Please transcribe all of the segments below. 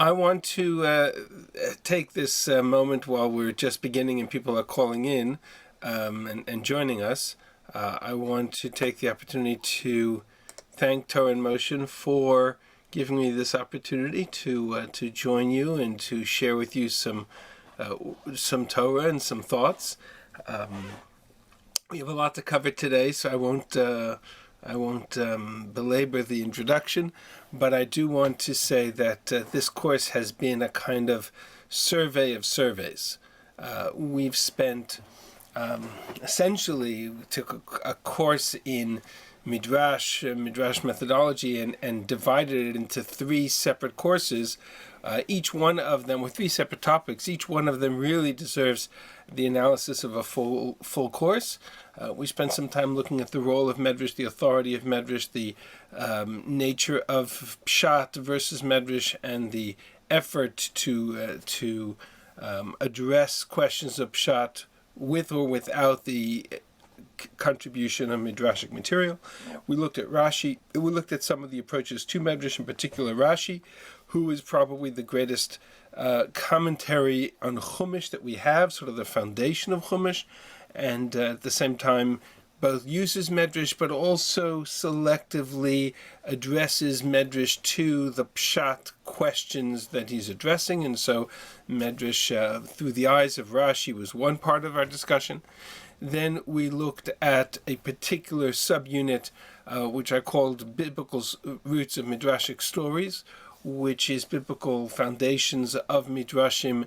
I want to take this moment while we're just beginning and people are calling in and joining us. I want to take the opportunity to thank Torah and Moshe for giving me this opportunity to join you and to share with you some Torah and some thoughts. We have a lot to cover today, so I won't belabor the introduction, but I do want to say that this course has been a kind of survey of surveys. We've spent, essentially, we took a course in Midrash methodology and divided it into three separate courses. Each one of them, with three separate topics, each one of them really deserves the analysis of a full course. We spent some time looking at the role of Midrash, the authority of Midrash, the nature of Pshat versus Midrash, and the effort to address questions of Pshat with or without the contribution of Midrashic material. We looked at Rashi. We looked at some of the approaches to Midrash, in particular Rashi, who is probably the greatest commentary on Chumash that we have, sort of the foundation of Chumash, and at the same time both uses Midrash but also selectively addresses Midrash to the Pshat questions that he's addressing. And so Midrash through the eyes of Rashi was one part of our discussion. Then we looked at a particular subunit which I called Biblical Roots of Midrashic Stories, which is biblical foundations of Midrashim,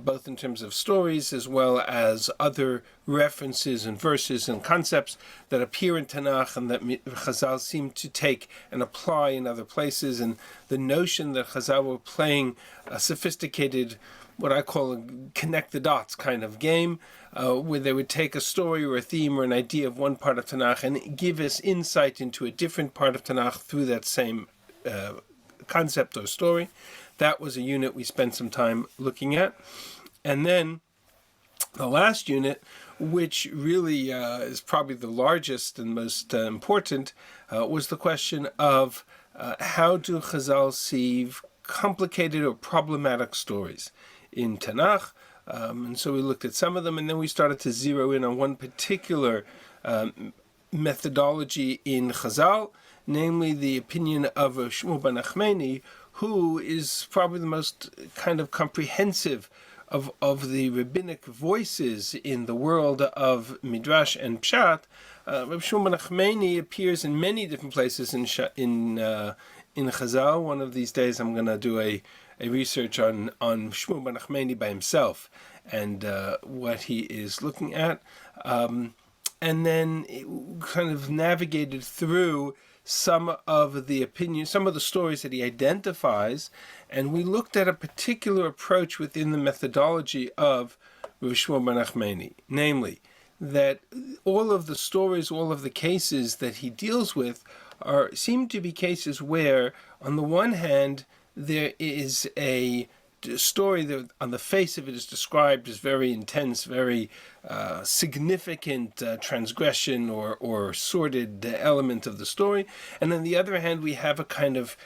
both in terms of stories as well as other references and verses and concepts that appear in Tanakh and that Chazal seem to take and apply in other places. And the notion that Chazal were playing a sophisticated, what I call a connect the dots kind of game, where they would take a story or a theme or an idea of one part of Tanakh and give us insight into a different part of Tanakh through that same concept or story. That was a unit we spent some time looking at. And then the last unit, which really is probably the largest and most important, was the question of how do Chazal see complicated or problematic stories in Tanakh. And so we looked at some of them, and then we started to zero in on one particular methodology in Chazal, namely the opinion of Shulman, who is probably the most kind of comprehensive of the rabbinic voices in the world of Midrash and Pshat. Rabbi Shulman appears in many different places in Chazal. One of these days I'm going to do a research on Shulman by himself and what he is looking at. And then it kind of navigated through some of the opinions, some of the stories that he identifies, and we looked at a particular approach within the methodology of Rabbi Shulman, namely that all of the stories, all of the cases that he deals with seem to be cases where, on the one hand, there is a story that on the face of it is described as very intense, very significant transgression or sordid element of the story. And on the other hand, we have a kind of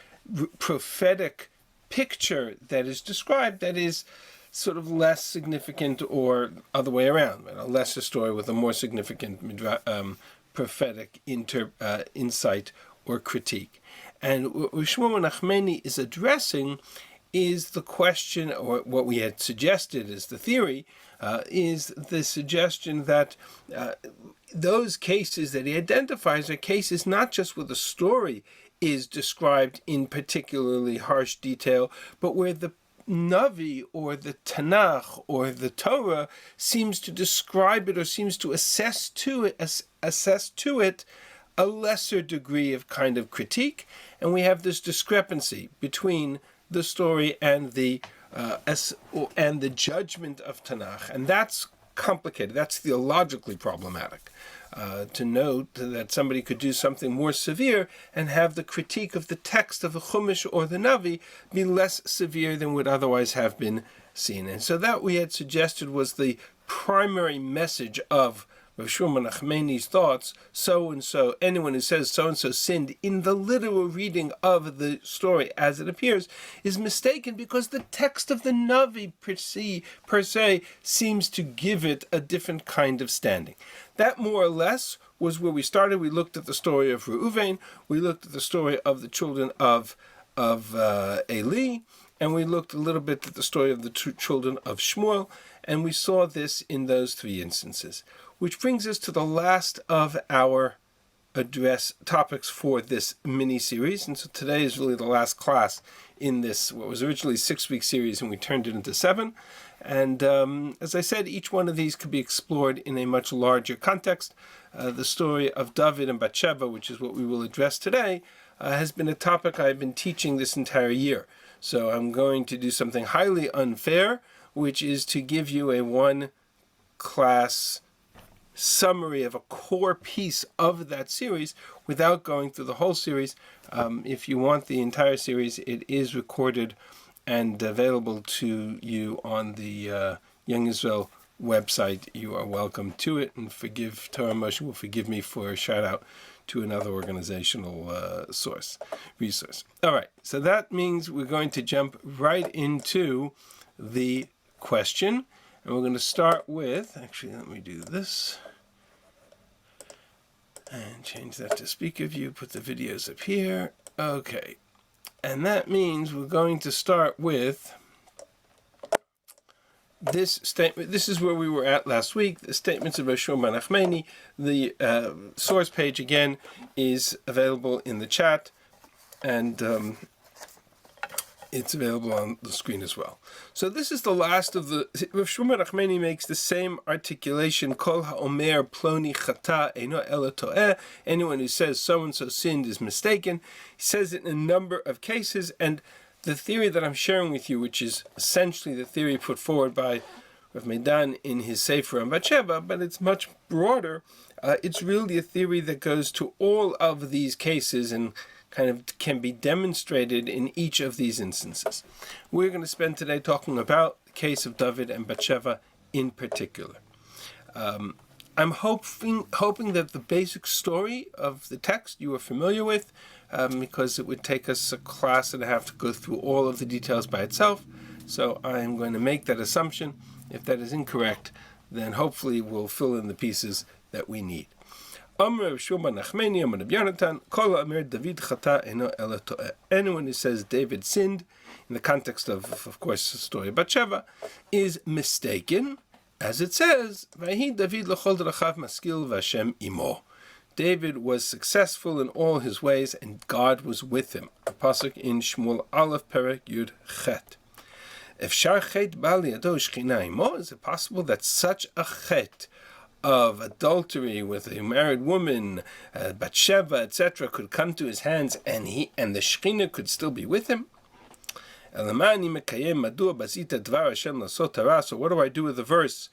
prophetic picture that is described that is sort of less significant, or other way around, a lesser story with a more significant prophetic insight or critique. And what Shulman is addressing is the question, or what we had suggested as the theory, is the suggestion that those cases that he identifies are cases not just where the story is described in particularly harsh detail, but where the Navi or the Tanakh or the Torah seems to describe it or seems to assess to it a lesser degree of kind of critique. And we have this discrepancy between the story and the judgment of Tanakh, and that's complicated. That's theologically problematic. To note that somebody could do something more severe and have the critique of the text of the Chumash or the Navi be less severe than would otherwise have been seen. And so that we had suggested was the primary message of Rav Shulman Achmeni's thoughts, so-and-so, anyone who says so-and-so sinned in the literal reading of the story as it appears, is mistaken because the text of the Navi per se seems to give it a different kind of standing. That more or less was where we started. We looked at the story of Reuven, we looked at the story of the children of Eli, and we looked a little bit at the story of the two children of Shmuel, and we saw this in those three instances. Which brings us to the last of our address topics for this mini-series. And so today is really the last class in this, what was originally a 6-week series, and we turned it into 7. And as I said, each one of these could be explored in a much larger context. The story of David and Bathsheba, which is what we will address today, has been a topic I've been teaching this entire year. So I'm going to do something highly unfair, which is to give you a one-class summary of a core piece of that series without going through the whole series. If you want the entire series, it is recorded and available to you on the Young Israel website. You are welcome to it, and forgive Torah Moshe will forgive me for a shout out to another organizational resource. All right, so that means we're going to jump right into the question, and we're going to start with, actually let me do this and change that to speaker view, put the videos up here. Okay, and that means we're going to start with this statement. This is where we were at last week, the statements of Rav Shulman Achmeni. The source page again is available in the chat, and it's available on the screen as well. So this is the last of the. Rav Shulman Achmeni makes the same articulation. Kol ha'omer ploni chata eino ela to'eh. Anyone who says so and so sinned is mistaken. He says it in a number of cases, and the theory that I'm sharing with you, which is essentially the theory put forward by Rav Meidan in his Sefer on Bathsheba, but it's much broader. It's really a theory that goes to all of these cases and kind of can be demonstrated in each of these instances. We're going to spend today talking about the case of David and Bathsheba in particular. I'm hoping that the basic story of the text you are familiar with, because it would take us a class and a half to go through all of the details by itself. So I'm going to make that assumption. If that is incorrect, then hopefully we'll fill in the pieces that we need. Anyone who says David sinned, in the context of course, the story of Bathsheba, is mistaken, as it says, David was successful in all his ways, and God was with him. A pasuk in Shmuel Aleph Perek Yud Chet. Is it possible that such a chet of adultery with a married woman, Bathsheba, etc., could come to his hands, and the Shekhinah could still be with him? So what do I do with the verse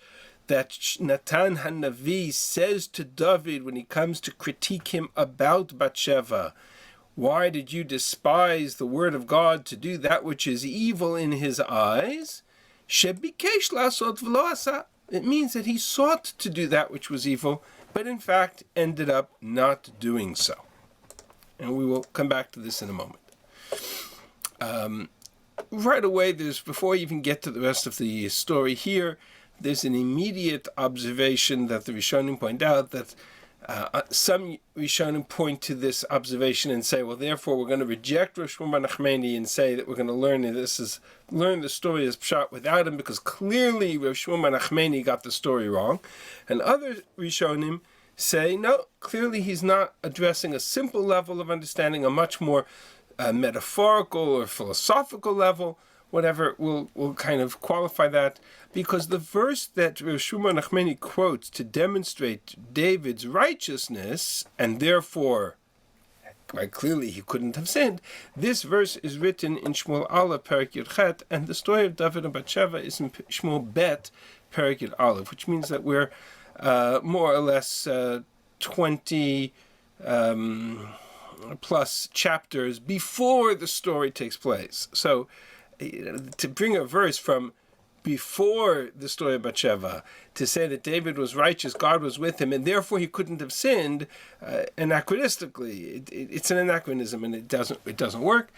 that Natan HaNavi says to David when he comes to critique him about Bathsheba? Why did you despise the word of God to do that which is evil in his eyes? Shebikesh lasot v'lo asa. It means that he sought to do that which was evil, but in fact ended up not doing so. And we will come back to this in a moment. Right away, before you even get to the rest of the story here, there's an immediate observation that the Rishonim point out that some Rishonim point to this observation and say, well, therefore we're going to reject Rav Shulman Achmeni and say that we're going to learn the story as pshat without him, because clearly Rav Shulman Achmeni got the story wrong. And other Rishonim say, no, clearly he's not addressing a simple level of understanding, a much more metaphorical or philosophical level. Whatever, we'll kind of qualify that, because the verse that Rav Shulman Achmeni quotes to demonstrate David's righteousness, and therefore, quite clearly he couldn't have sinned, this verse is written in Shmuel Aleph Perek Yud Chet, and the story of David and Bathsheba is in Shmuel Bet Perek Yud Aleph, which means that we're more or less 20 plus chapters before the story takes place. So to bring a verse from before the story of Bathsheba, to say that David was righteous, God was with him, and therefore he couldn't have sinned, anachronistically, it's an anachronism, and it doesn't work.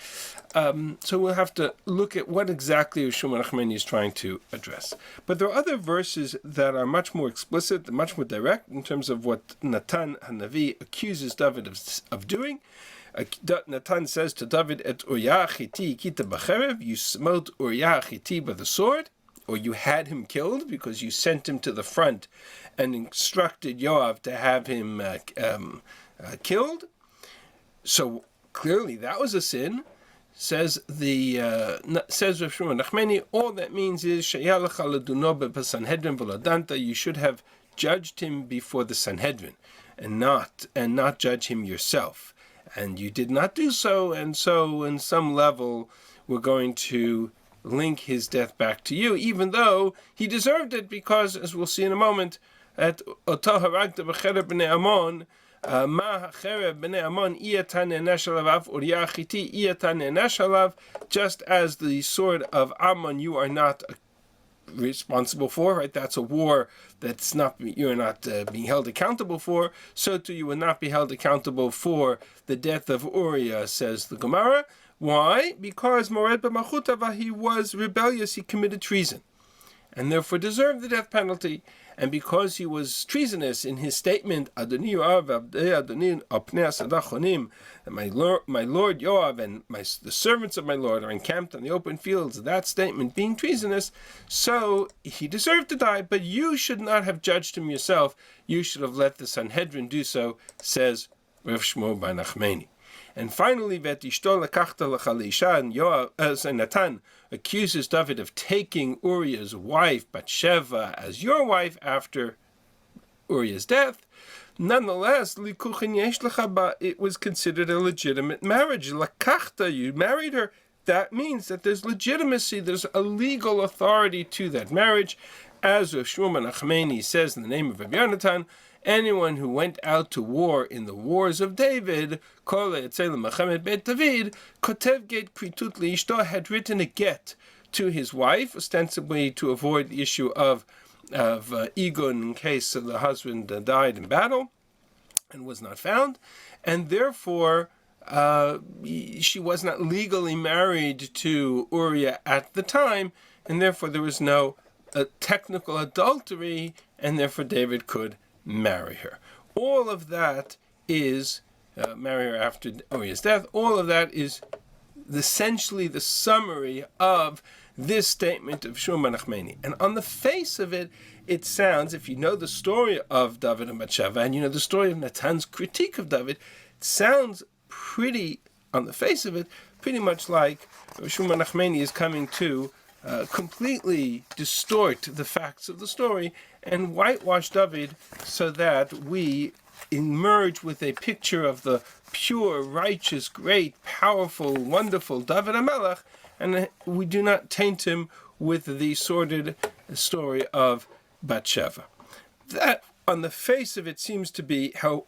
So we'll have to look at what exactly Shulman Achmeni is trying to address. But there are other verses that are much more explicit, much more direct in terms of what Natan Hanavi accuses David of doing. Natan says to David, "Et Uriah Chiti kita b'cherev," you smote Uriah Chiti by the sword, or you had him killed because you sent him to the front and instructed Yoav to have him killed. So clearly that was a sin. Says Rav Shulman Nachmani, all that means is you should have judged him before the Sanhedrin, and not judge him yourself. And you did not do so, and so in some level we're going to link his death back to you, even though he deserved it, because, as we'll see in a moment, at Otah Haragta B'Cherev B'nei Ammon, Ma Cherev B'nei Ammon Iyatan Ne'enesh Alav Uriah Chiti Iyatan Ne'enesh Alav, just as the sword of Ammon you are not responsible for, right? That's a war you're not being held accountable for. So too you will not be held accountable for the death of Uriah, says the Gemara. Why? Because Mored B'Malchutava, he was rebellious, he committed treason, and therefore deserved the death penalty. And because he was treasonous in his statement, Adoni Yoav Adoni Apnei Sadachonim, that my Lord Yoav and the servants of my Lord are encamped on the open fields, that statement being treasonous, so he deserved to die, but you should not have judged him yourself. You should have let the Sanhedrin do so, says Rav Shmuel bar Nachmani. And finally, and Natan accuses David of taking Uriah's wife, Bathsheba, as your wife after Uriah's death. Nonetheless, it was considered a legitimate marriage. Lakachta, you married her. That means that there's legitimacy, there's a legal authority to that marriage. As Rav Shulman Achmeni says in the name of Rabbi Yonatan, anyone who went out to war in the wars of David, had written a get to his wife, ostensibly to avoid the issue of Egon in case the husband died in battle and was not found, and therefore she was not legally married to Uriah at the time, and therefore there was no technical adultery, and therefore David could marry her. All of that is marry her after Uriah's death. All of that is essentially the summary of this statement of Shulman Achmeni. And on the face of it, it sounds, if you know the story of David and Bathsheba, and you know the story of Natan's critique of David, it sounds pretty, on the face of it, pretty much like Shulman Achmeni is coming to completely distort the facts of the story and whitewash David so that we emerge with a picture of the pure, righteous, great, powerful, wonderful David HaMelech, and we do not taint him with the sordid story of Bathsheba. That, on the face of it, seems to be how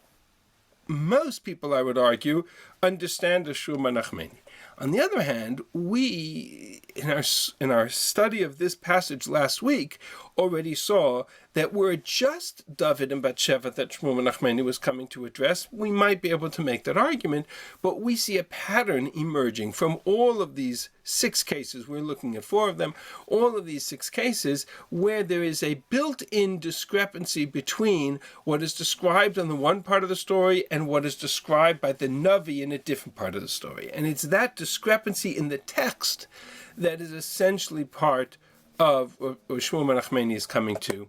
most people, I would argue, understand the Shulman Achmeni. On the other hand, we, in our study of this passage last week, already saw that were it just David and Bathsheba that Shulman Achmeni was coming to address, we might be able to make that argument, but we see a pattern emerging from all of these 6 cases. We're looking at 4 of them, all of these 6 cases where there is a built-in discrepancy between what is described on the one part of the story and what is described by the Navi in a different part of the story. And it's that discrepancy in the text that is essentially part of what Shulman Achmeni is coming to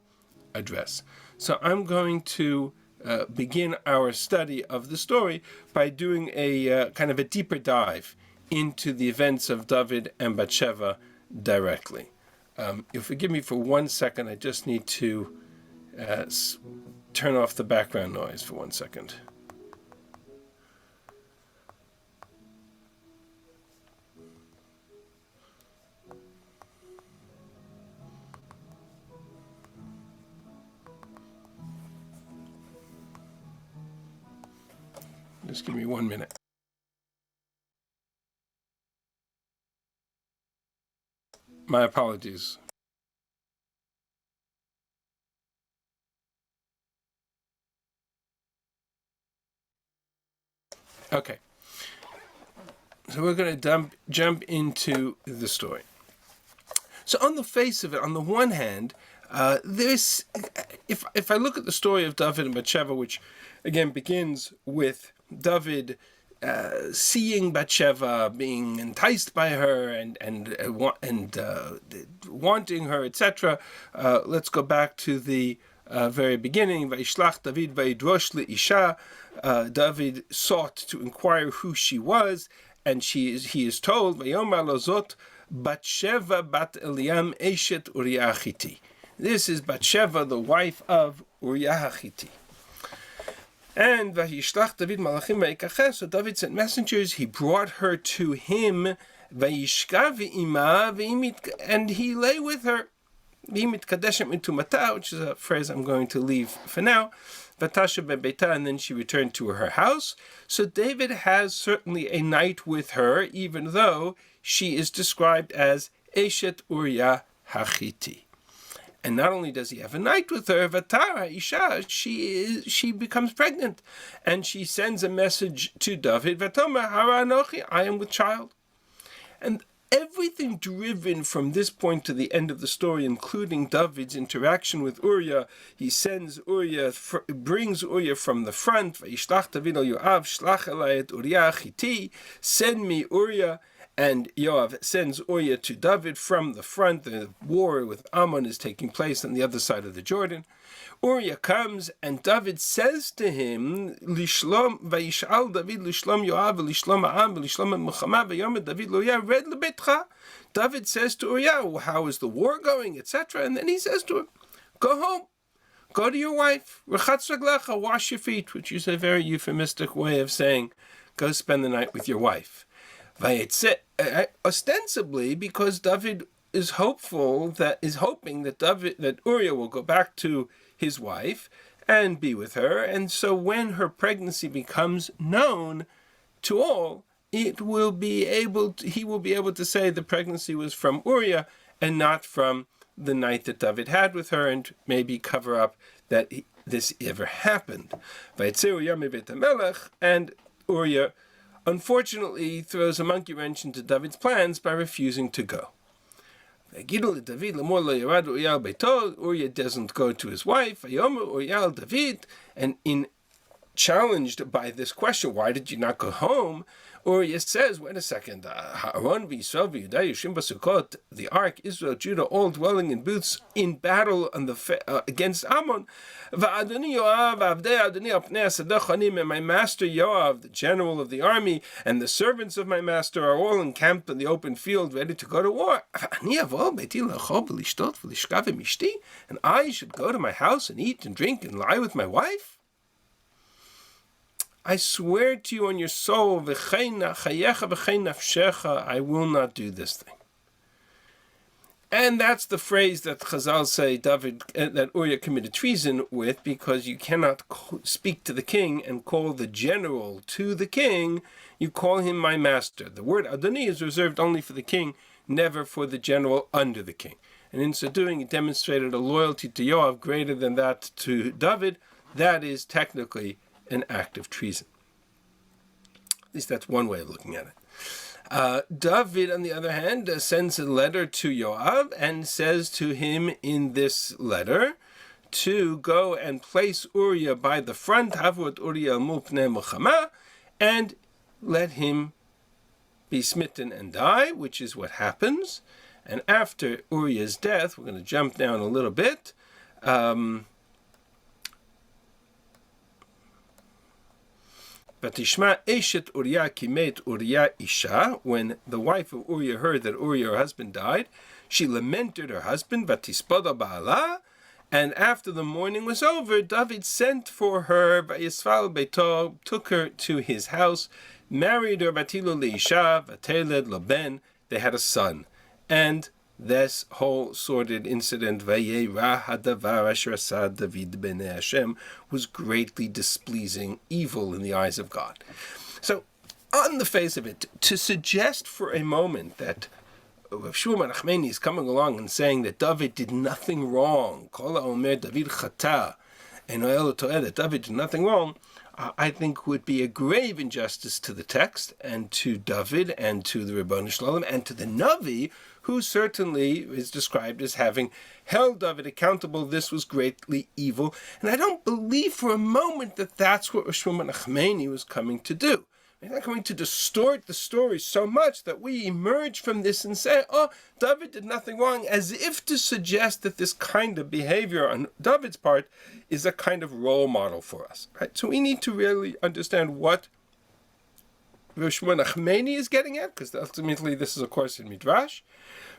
address. So I'm going to begin our study of the story by doing a kind of a deeper dive into the events of David and Bathsheba directly. You'll forgive me for 1 second. I just need to turn off the background noise for 1 second. Just give me 1 minute. My apologies. Okay. So we're going to jump into the story. So on the face of it, on the one hand, if I look at the story of David and Bathsheba, which again begins with David seeing Bathsheba, being enticed by her and wanting her, etc. Let's go back to the very beginning. Vayishlach David vayidrosh leisha. David sought to inquire who she was, and he is told, Vayomar lozot Bathsheba bat Eliam eshet Uriah Hitti. This is Bathsheba, the wife of Uriah Hitti. And Vayishlach David malachim vayikacheh. So David sent messengers. He brought her to him. Vayishkav ima and he lay with her. V'mitkadeshem mitumata, which is a phrase I'm going to leave for now. Vatasha bebeita, and then she returned to her house. So David has certainly a night with her, even though she is described as Eshet Uriah Hachiti. And not only does he have a night with her, Vatara Isha, she becomes pregnant, and she sends a message to David, Vatomer Hara Anochi, I am with child. And everything driven from this point to the end of the story, including David's interaction with Uriah, he sends Uriah, brings Uriah from the front. Vayishlach David al Yoav, shlach elai et Uriah Chiti, send me Uriah. And Yoav sends Uriah to David from the front. The war with Ammon is taking place on the other side of the Jordan. Uriah comes, and David says to him, "Lishlom vayishal David lishlom Yoav lishlom Ha'am lishlom Milchama v'yomed David lo Uriah red lebetcha." David says to Uriah, "How is the war going, etc." And then he says to him, "Go home, go to your wife, rechatz raglecha, wash your feet," which is a very euphemistic way of saying, "Go spend the night with your wife." Ostensibly because David is hoping that Uriah will go back to his wife and be with her, and so when her pregnancy becomes known to all, he will be able to say the pregnancy was from Uriah and not from the night that David had with her, and maybe cover up that this ever happened. And Uriah unfortunately throws a monkey wrench into David's plans by refusing to go. Uriah doesn't go to his wife, and challenged by this question, why did you not go home? Uriah says, wait a second, the ark, Israel, Judah, all dwelling in booths in battle against Ammon. And my master Yoav, the general of the army, and the servants of my master are all encamped in the open field, ready to go to war. And I should go to my house and eat and drink and lie with my wife? I swear to you on your soul, I will not do this thing. And that's the phrase that Chazal say that Uriah committed treason with, because you cannot speak to the king and call the general to the king. You call him my master. The word Adoni is reserved only for the king, never for the general under the king. And in so doing, he demonstrated a loyalty to Yoav greater than that to David. That is technically an act of treason. At least that's one way of looking at it. David, on the other hand, sends a letter to Yoav and says to him in this letter to go and place Uriah by the front, Havut Uriah Mupnei Muchama, and let him be smitten and die, which is what happens. And after Uriah's death, we're going to jump down a little bit. Batishma Eshet Uriah Kimet Uriah Isha, when the wife of Uriah heard that Uriah, her husband, died, she lamented her husband, Batispada Ba'ala, and after the mourning was over, David sent for her, Vayisval Beito, took her to his house, married her, Batilo Leisha, Vateled Laben, they had a son. And this whole sordid incident, Vayera hadavar asher asa David b'nei Hashem, was greatly displeasing, evil in the eyes of God. So, on the face of it, to suggest for a moment that Shulman is coming along and saying that David did nothing wrong, Kol ha'omer David chata, and that David did nothing wrong, I think would be a grave injustice to the text and to David and to the Ribono Shel Olam and to the Navi, who certainly is described as having held David accountable. This was greatly evil. And I don't believe for a moment that that's what Shulman Achmeni was coming to do. They're not going to distort the story so much that we emerge from this and say, oh, David did nothing wrong, as if to suggest that this kind of behavior on David's part is a kind of role model for us. Right? So we need to really understand what Shulman Achmeni is getting at, because ultimately this is, of course, in Midrash,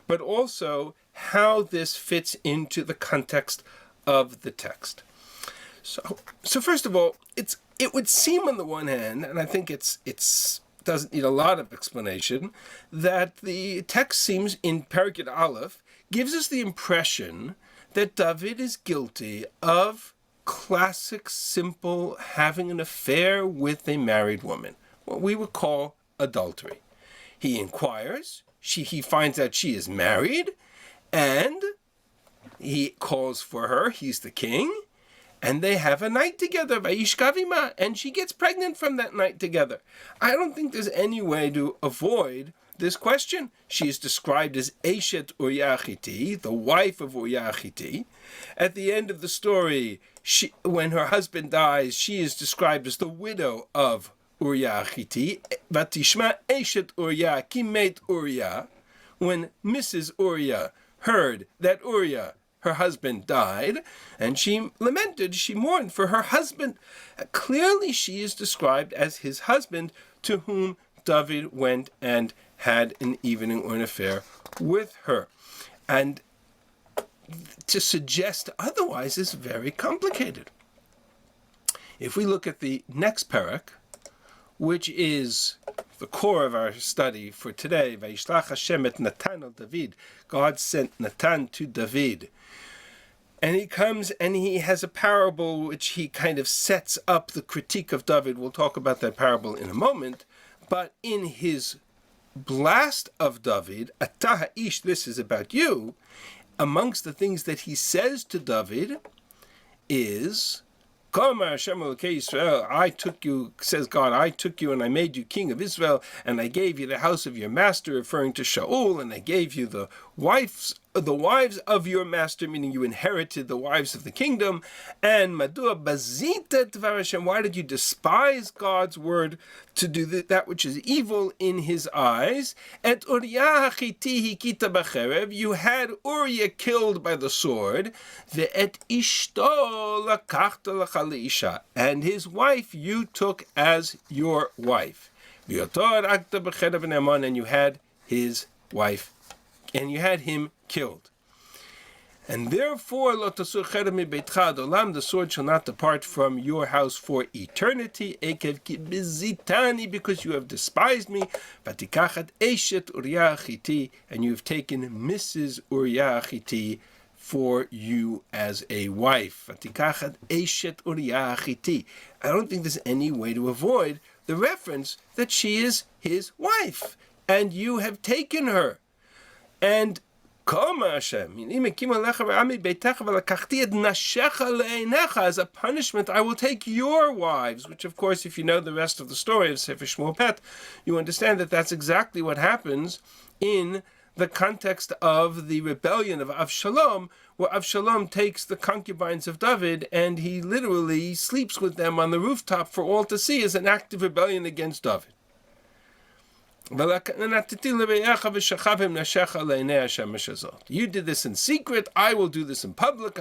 but also how this fits into the context of the text. So first of all, it would seem on the one hand, and I think it's doesn't need a lot of explanation, that the text seems in Perek Aleph gives us the impression that David is guilty of classic, simple having an affair with a married woman, what we would call adultery. He inquires, he finds out she is married, and he calls for her, he's the king, and they have a night together, Vayishkavima, and she gets pregnant from that night together. I don't think there's any way to avoid this question. She is described as Eshet Uriah Hitti, the wife of Uriah Hitti. At the end of the story, when her husband dies, she is described as the widow of Uriah Hitti. Vatishma Eshet Uriah Kimet Uriah. When Mrs. Uriah heard that Uriah, her husband, died, and she lamented, she mourned for her husband. Clearly she is described as his husband, to whom David went and had an evening or an affair with her. And to suggest otherwise is very complicated. If we look at the next parak, which is the core of our study for today, Vayishlach Hashem et Natan al David, God sent Natan to David. And he comes and he has a parable which he kind of sets up the critique of David. We'll talk about that parable in a moment. But in his blast of David, Atah Ish, this is about you, amongst the things that he says to David is, I took you, says God, I took you and I made you king of Israel, and I gave you the house of your master, referring to Shaul, and I gave you the wives of your master, meaning you inherited the wives of the kingdom. And Madua Bazita Dvar Hashem, why did you despise God's word to do that which is evil in his eyes? Et Uriah Hitti hikita b'cherev, you had Uriah killed by the sword. Ve'et ishto lakachta l'chalisha, and his wife you took as your wife. V'yotor akta b'cherev ne'aman, and you had his wife, and you had him killed. And therefore, the sword shall not depart from your house for eternity, because you have despised me, and you have taken Mrs. Uriah Hitti for you as a wife. I don't think there's any way to avoid the reference that she is his wife, and you have taken her. And as a punishment, I will take your wives, which, of course, if you know the rest of the story of Sefer Shmuel Pet, you understand that that's exactly what happens in the context of the rebellion of Avshalom, where Avshalom takes the concubines of David and he literally sleeps with them on the rooftop for all to see as an act of rebellion against David. You did this in secret, I will do this in public.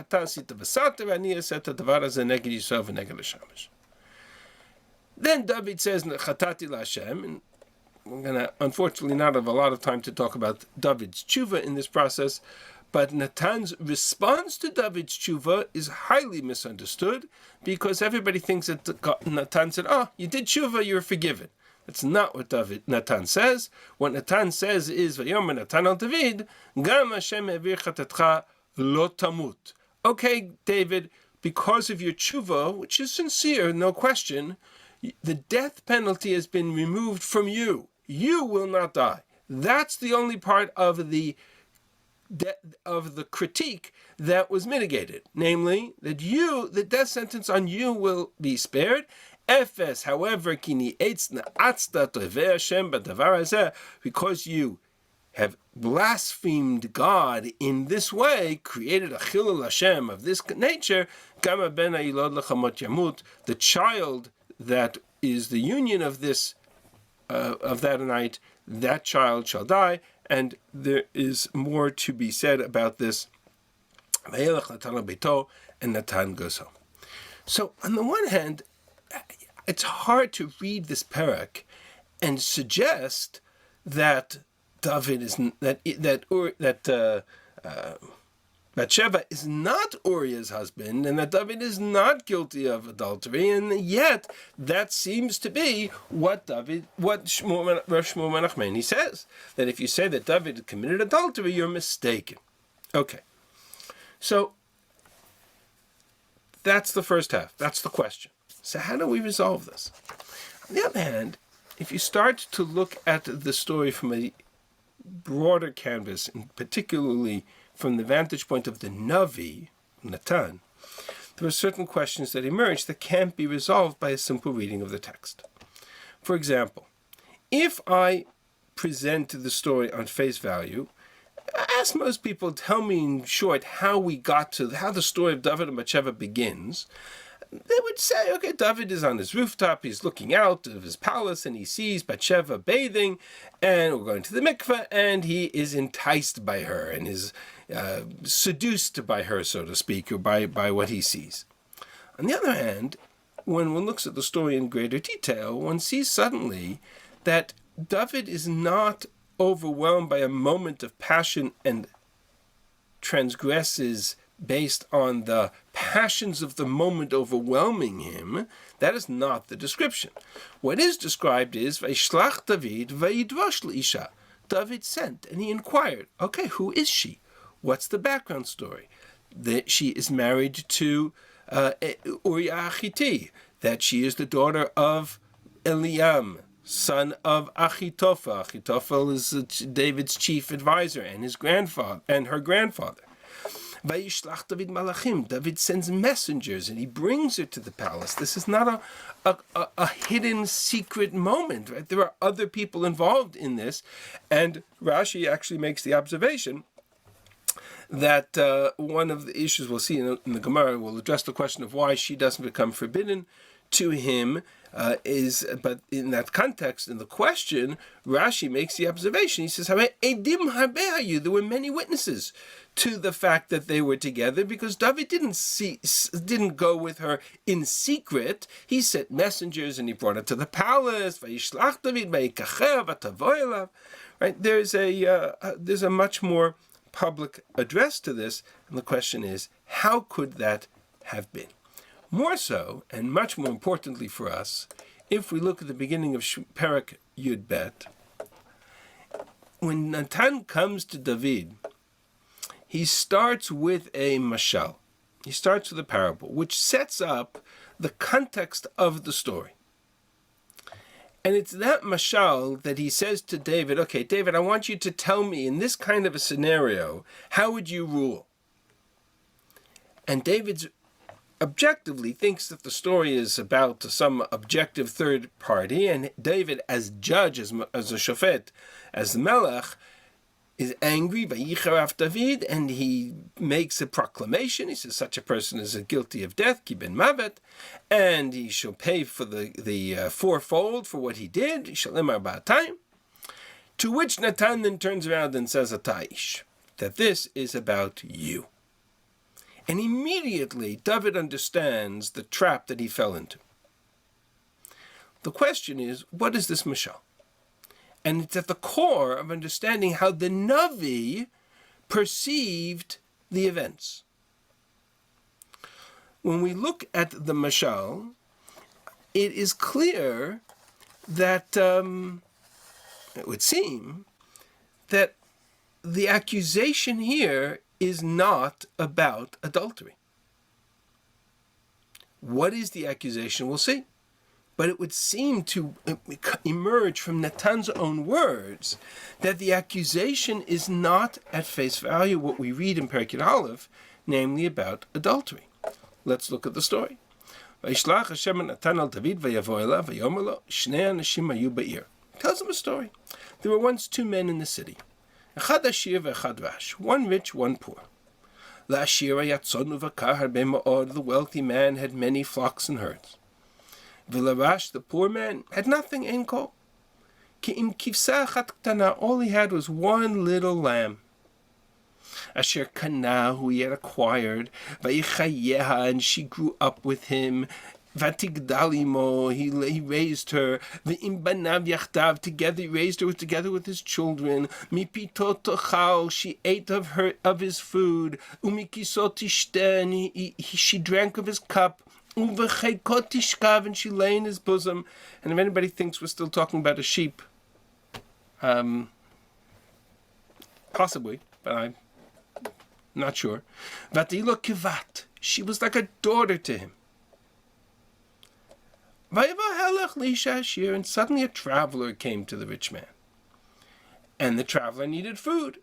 Then David says, and we're going to unfortunately not have a lot of time to talk about David's tshuva in this process, but Natan's response to David's tshuva is highly misunderstood, because everybody thinks that Natan said, oh, you did tshuva, you're forgiven. That's not what Natan says. What Natan says is, "Vayomer Natan al David, Gam Hashem ha'avir chatatcha lo tamut." Okay, David, because of your tshuva, which is sincere, no question, the death penalty has been removed from you. You will not die. That's the only part of the critique that was mitigated, namely that the death sentence on you will be spared. Efes, however, kini eitzna atzta tovei Hashem b'davar hazeh, because you have blasphemed God in this way, created a chilul Hashem of this nature, gama ben ha'ilod lechamot yamut, the child that is the union of this, of that night, that child shall die. And there is more to be said about this. And Natan goes home. So on the one hand, it's hard to read this parak and suggest that David is Bathsheba is not Uriah's husband, and that David is not guilty of adultery, and yet that seems to be what Rav Shmuel Menachmeni says, that if you say that David committed adultery, you're mistaken. Okay, so that's the first half. That's the question. So how do we resolve this? On the other hand, if you start to look at the story from a broader canvas, and particularly from the vantage point of the Navi, Natan, there are certain questions that emerge that can't be resolved by a simple reading of the text. For example, if I present the story on face value, ask most people, tell me in short how the story of David and Bathsheba begins, they would say, okay, David is on his rooftop, he's looking out of his palace, and he sees Bathsheba bathing, and we're going to the mikveh, and he is enticed by her, and is seduced by her, so to speak, or by what he sees. On the other hand, when one looks at the story in greater detail, one sees suddenly that David is not overwhelmed by a moment of passion and transgresses based on the passions of the moment overwhelming him. That is not the description. What is described is Vaishlach David vayidvash l'isha. David sent and he inquired, okay, who is she? What's the background story? That she is married to Uriah Hittite, that she is the daughter of Eliam, son of Achitophel. Achitophel is David's chief advisor and his grandfather and her grandfather. Vayishlach David malachim. David sends messengers and he brings her to the palace. This is not a hidden secret moment, right? There are other people involved in this, and Rashi actually makes the observation that one of the issues we'll see in the Gemara will address the question of why she doesn't become forbidden to him. But in that context, in the question, Rashi makes the observation. He says, there were many witnesses to the fact that they were together, because David didn't go with her in secret. He sent messengers and he brought her to the palace. Right? There's a much more public address to this, and the question is, how could that have been? More so, and much more importantly for us, if we look at the beginning of Perek Yud Bet, when Natan comes to David, he starts with a mashal. He starts with a parable, which sets up the context of the story. And it's that mashal that he says to David, okay, David, I want you to tell me, in this kind of a scenario, how would you rule? And David's objectively thinks that the story is about some objective third party, and David, as judge, as a shofet, as the melech, is angry by Yicharaf David, and he makes a proclamation. He says such a person is guilty of death, ki ben mavet, and he shall pay for the fourfold for what he did. He shall limar ba'atayim. To which Natan then turns around and says ataish, that this is about you. And immediately David understands the trap that he fell into. The question is, what is this mashal? And it's at the core of understanding how the Navi perceived the events. When we look at the mashal, it is clear that it would seem that the accusation here is not about adultery. What is the accusation? We'll see. But it would seem to emerge from Natan's own words that the accusation is not at face value what we read in Perek Yud Aleph, namely about adultery. Let's look at the story. וישלח השם נתן על דוד ויבוא אליו ויאמר לו שני אנשים היו בעיר. Tells him a story. There were once two men in the city. אחד עשיר ואחד רש. One rich, one poor. לעשיר היה צאן ובקר הרבה מאוד. The wealthy man had many flocks and herds. ולרש, the poor man, had nothing, אין כל. כי אם כבשה אחת קטנה, all he had was one little lamb. Asher kana, who he had acquired, vayichayeha, and she grew up with him. Vatigdalimo, he raised her. V'im banav yachdav, together he raised her together with his children. Mipitot tochal, she ate of his food. Umikisot tishten, she drank of his cup. Uv'cheikot tishkav, and she lay in his bosom. And if anybody thinks we're still talking about a sheep, possibly, but I'm not sure. Vatilo kivat, she was like a daughter to him. Vayivahelech lisha ashir, and suddenly a traveler came to the rich man, and the traveler needed food.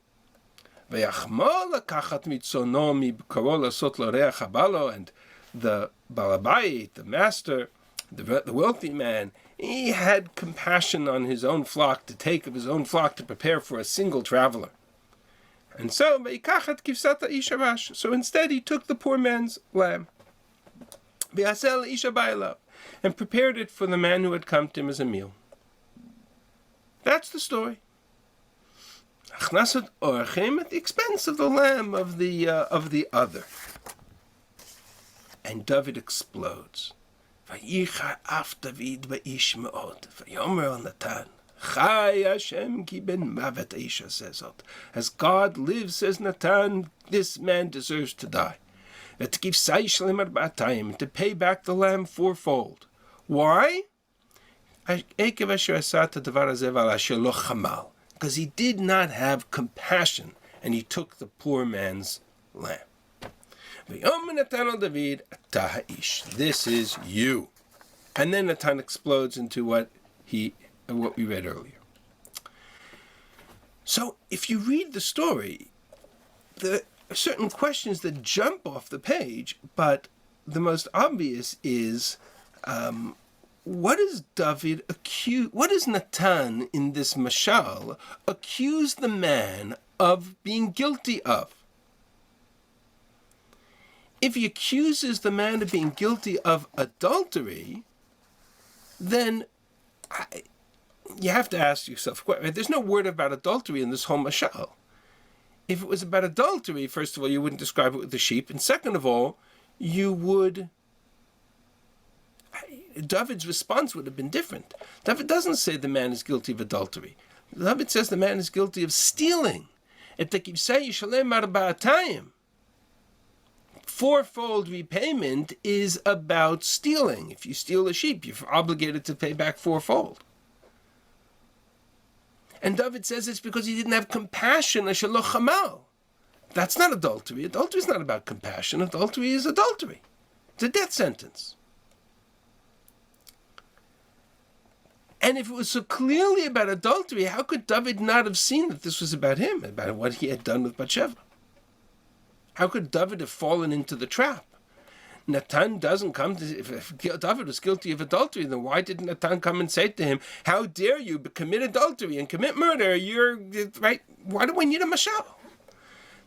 Vayachmo lakachat mitzono mibkaro lasot loreach habalo, and the balabait, the master, the wealthy man, he had compassion on his own flock, to take of his own flock to prepare for a single traveler. And so, so instead he took the poor man's lamb and prepared it for the man who had come to him as a meal. That's the story. Achnasat orchim, at the expense of the lamb of the other. And David explodes. Vayichar af David va'ish me'od. Vayomer al Natan. Chai Hashem ki ben mavet Aisha sezot. As God lives, says Natan, this man deserves to die. To give to pay back the lamb fourfold. Why? Because he did not have compassion, and he took the poor man's lamb. This is you. And then Natan explodes into what we read earlier. So if you read the story, there are certain questions that jump off the page, but the most obvious is, what does Natan in this mashal accuse the man of being guilty of? If he accuses the man of being guilty of adultery, then you have to ask yourself, there's no word about adultery in this whole mashal. If it was about adultery, first of all, you wouldn't describe it with the sheep, and second of all, David's response would have been different. David doesn't say the man is guilty of adultery. David says the man is guilty of stealing. Fourfold repayment is about stealing. If you steal a sheep, you're obligated to pay back fourfold. And David says it's because he didn't have compassion. That's not adultery. Adultery is not about compassion. Adultery is adultery. It's a death sentence. And if it was so clearly about adultery, how could David not have seen that this was about him, about what he had done with Bathsheba? How could David have fallen into the trap? Natan doesn't come to... If David was guilty of adultery, then why didn't Natan come and say to him, how dare you commit adultery and commit murder? You're... Right? Why do we need a mashal?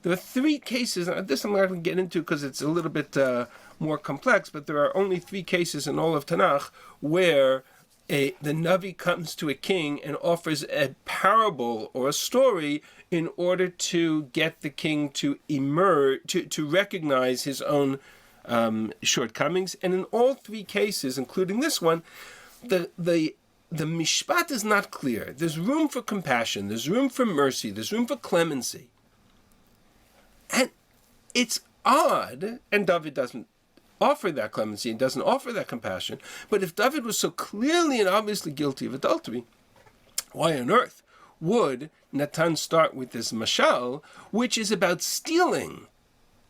There are three cases, and this I'm not going to get into because it's a little bit more complex, but there are only three cases in all of Tanakh where the Navi comes to a king and offers a parable or a story in order to get the king to emerge, to recognize his own shortcomings. And in all three cases, including this one, the mishpat is not clear. There's room for compassion, there's room for mercy, there's room for clemency. And it's odd, and David doesn't offer that clemency and doesn't offer that compassion, but if David was so clearly and obviously guilty of adultery, why on earth would Natan start with this mashal, which is about stealing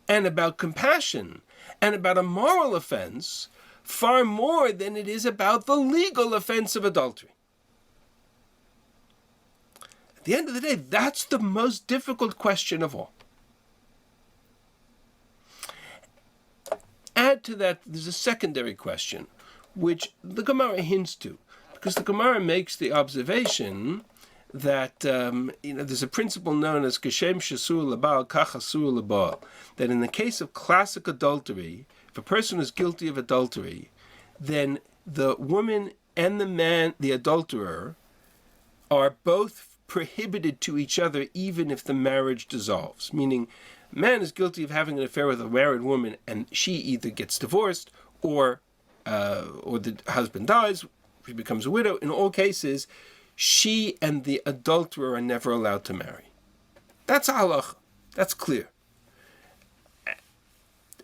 and about compassion and about a moral offense far more than it is about the legal offense of adultery? At the end of the day, that's the most difficult question of all. Add add to that, there's a secondary question, which the Gemara hints to, because the Gemara makes the observation that there's a principle known as Geshem Shasur Labal Kach Asur Labal, that in the case of classic adultery, if a person is guilty of adultery, then the woman and the man, the adulterer, are both prohibited to each other even if the marriage dissolves. Meaning, a man is guilty of having an affair with a married woman, and she either gets divorced or the husband dies, she becomes a widow. In all cases, she and the adulterer are never allowed to marry. That's halach. That's clear.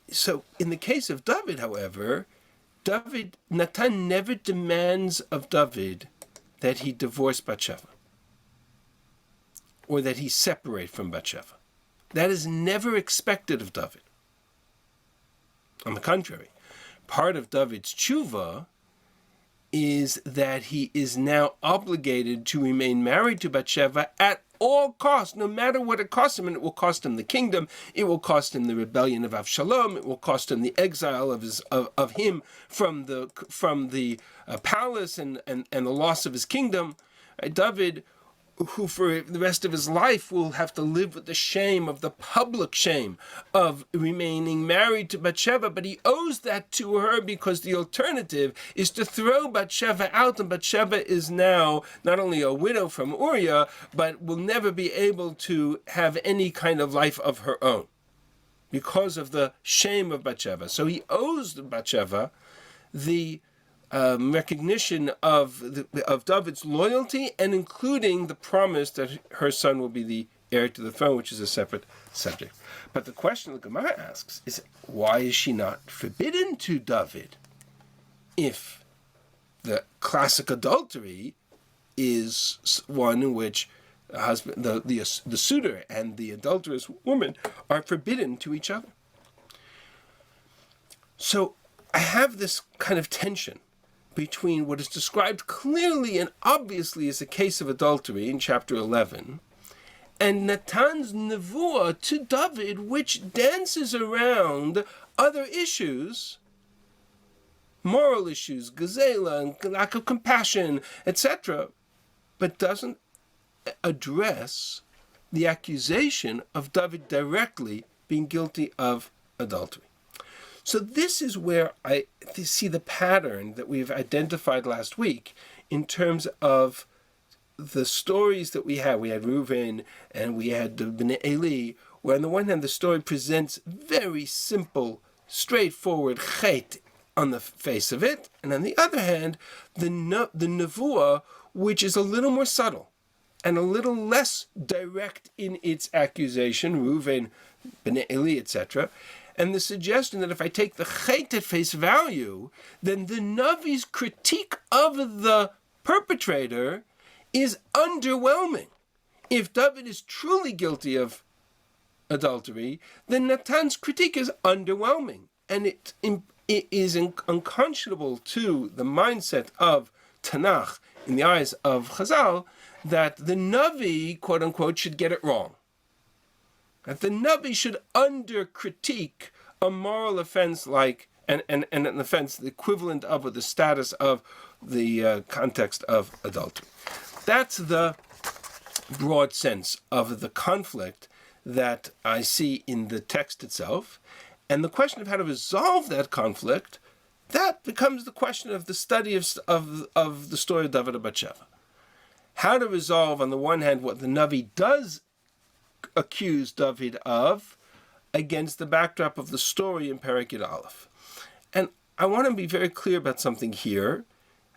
So, in the case of David, however, Natan never demands of David that he divorce Bathsheba or that he separate from Bathsheba. That is never expected of David. On the contrary, part of David's tshuva is that he is now obligated to remain married to Bathsheba at all costs, no matter what it costs him, and it will cost him the kingdom, it will cost him the rebellion of Avshalom, it will cost him the exile of him from the palace and the loss of his kingdom. David, who for the rest of his life will have to live with the shame of the public shame of remaining married to Bathsheba, but he owes that to her because the alternative is to throw Bathsheba out, and Bathsheba is now not only a widow from Uriah, but will never be able to have any kind of life of her own because of the shame of Bathsheba. So he owes Bathsheba the recognition of David's loyalty, and including the promise that her son will be the heir to the throne, which is a separate subject. But the question the Gemara asks is, why is she not forbidden to David if the classic adultery is one in which the husband, the suitor and the adulterous woman are forbidden to each other? So I have this kind of tension between what is described clearly and obviously as a case of adultery in chapter 11, and Natan's nevuah to David, which dances around other issues, moral issues, gazela, and lack of compassion, etc., but doesn't address the accusation of David directly being guilty of adultery. So this is where I see the pattern that we've identified last week in terms of the stories that we had. We had Reuven and we had Bnei Eli, where on the one hand the story presents very simple, straightforward chet on the face of it, and on the other hand, the nevuah, which is a little more subtle and a little less direct in its accusation, Reuven, Bnei Eli, etc., and the suggestion that if I take the chet at face value, then the Navi's critique of the perpetrator is underwhelming. If David is truly guilty of adultery, then Natan's critique is underwhelming. And it is unconscionable to the mindset of Tanakh in the eyes of Chazal that the Navi, quote unquote, should get it wrong. That the Navi should under-critique a moral offense like, and an offense the equivalent of or the status of the context of adultery. That's the broad sense of the conflict that I see in the text itself. And the question of how to resolve that conflict, that becomes the question of the study of the story of David and Bathsheba. How to resolve, on the one hand, what the Navi does accuse David of against the backdrop of the story in Perek Yud Aleph. And I want to be very clear about something here.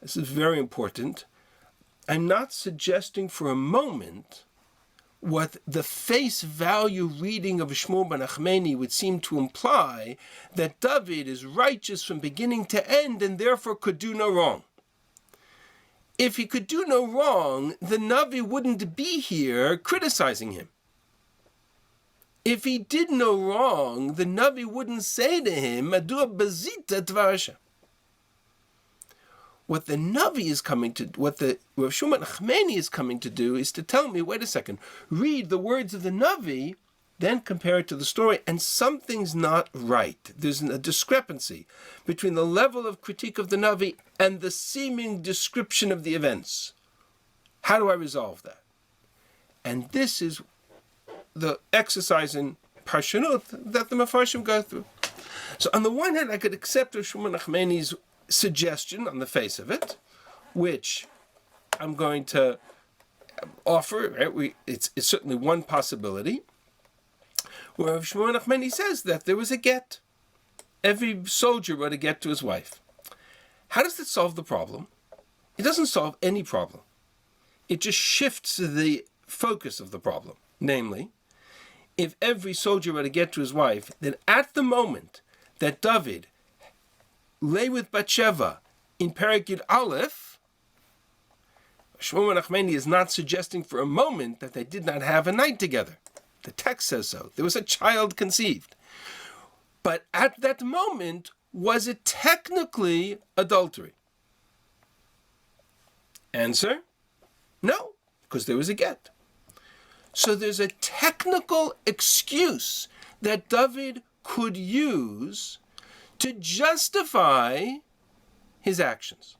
This is very important. I'm not suggesting for a moment what the face value reading of Shmuel ben Achmeni would seem to imply, that David is righteous from beginning to end and therefore could do no wrong. If he could do no wrong, the Navi wouldn't be here criticizing him. If he did no wrong, the Navi wouldn't say to him, Madua bazita dvarasha. What the Navi is coming to, what the Rav Shulman Achmeni is coming to do, is to tell me, wait a second, read the words of the Navi then compare it to the story, and something's not right. There's a discrepancy between the level of critique of the Navi and the seeming description of the events. How do I resolve that? And this is the exercise in Parshanut that the Mefarshim go through. So on the one hand, I could accept Shulman Achmeni's suggestion on the face of it, which I'm going to offer. Right? It's certainly one possibility, where Shulman Achmeni says that there was a get. Every soldier wrote a get to his wife. How does that solve the problem? It doesn't solve any problem. It just shifts the focus of the problem. Namely, if every soldier were to get to his wife, then at the moment that David lay with Bathsheba in Perek Yud Aleph, Shulman Achmeni is not suggesting for a moment that they did not have a night together. The text says so. There was a child conceived. But at that moment, was it technically adultery? Answer, no, because there was a get. So there's a technical excuse that David could use to justify his actions.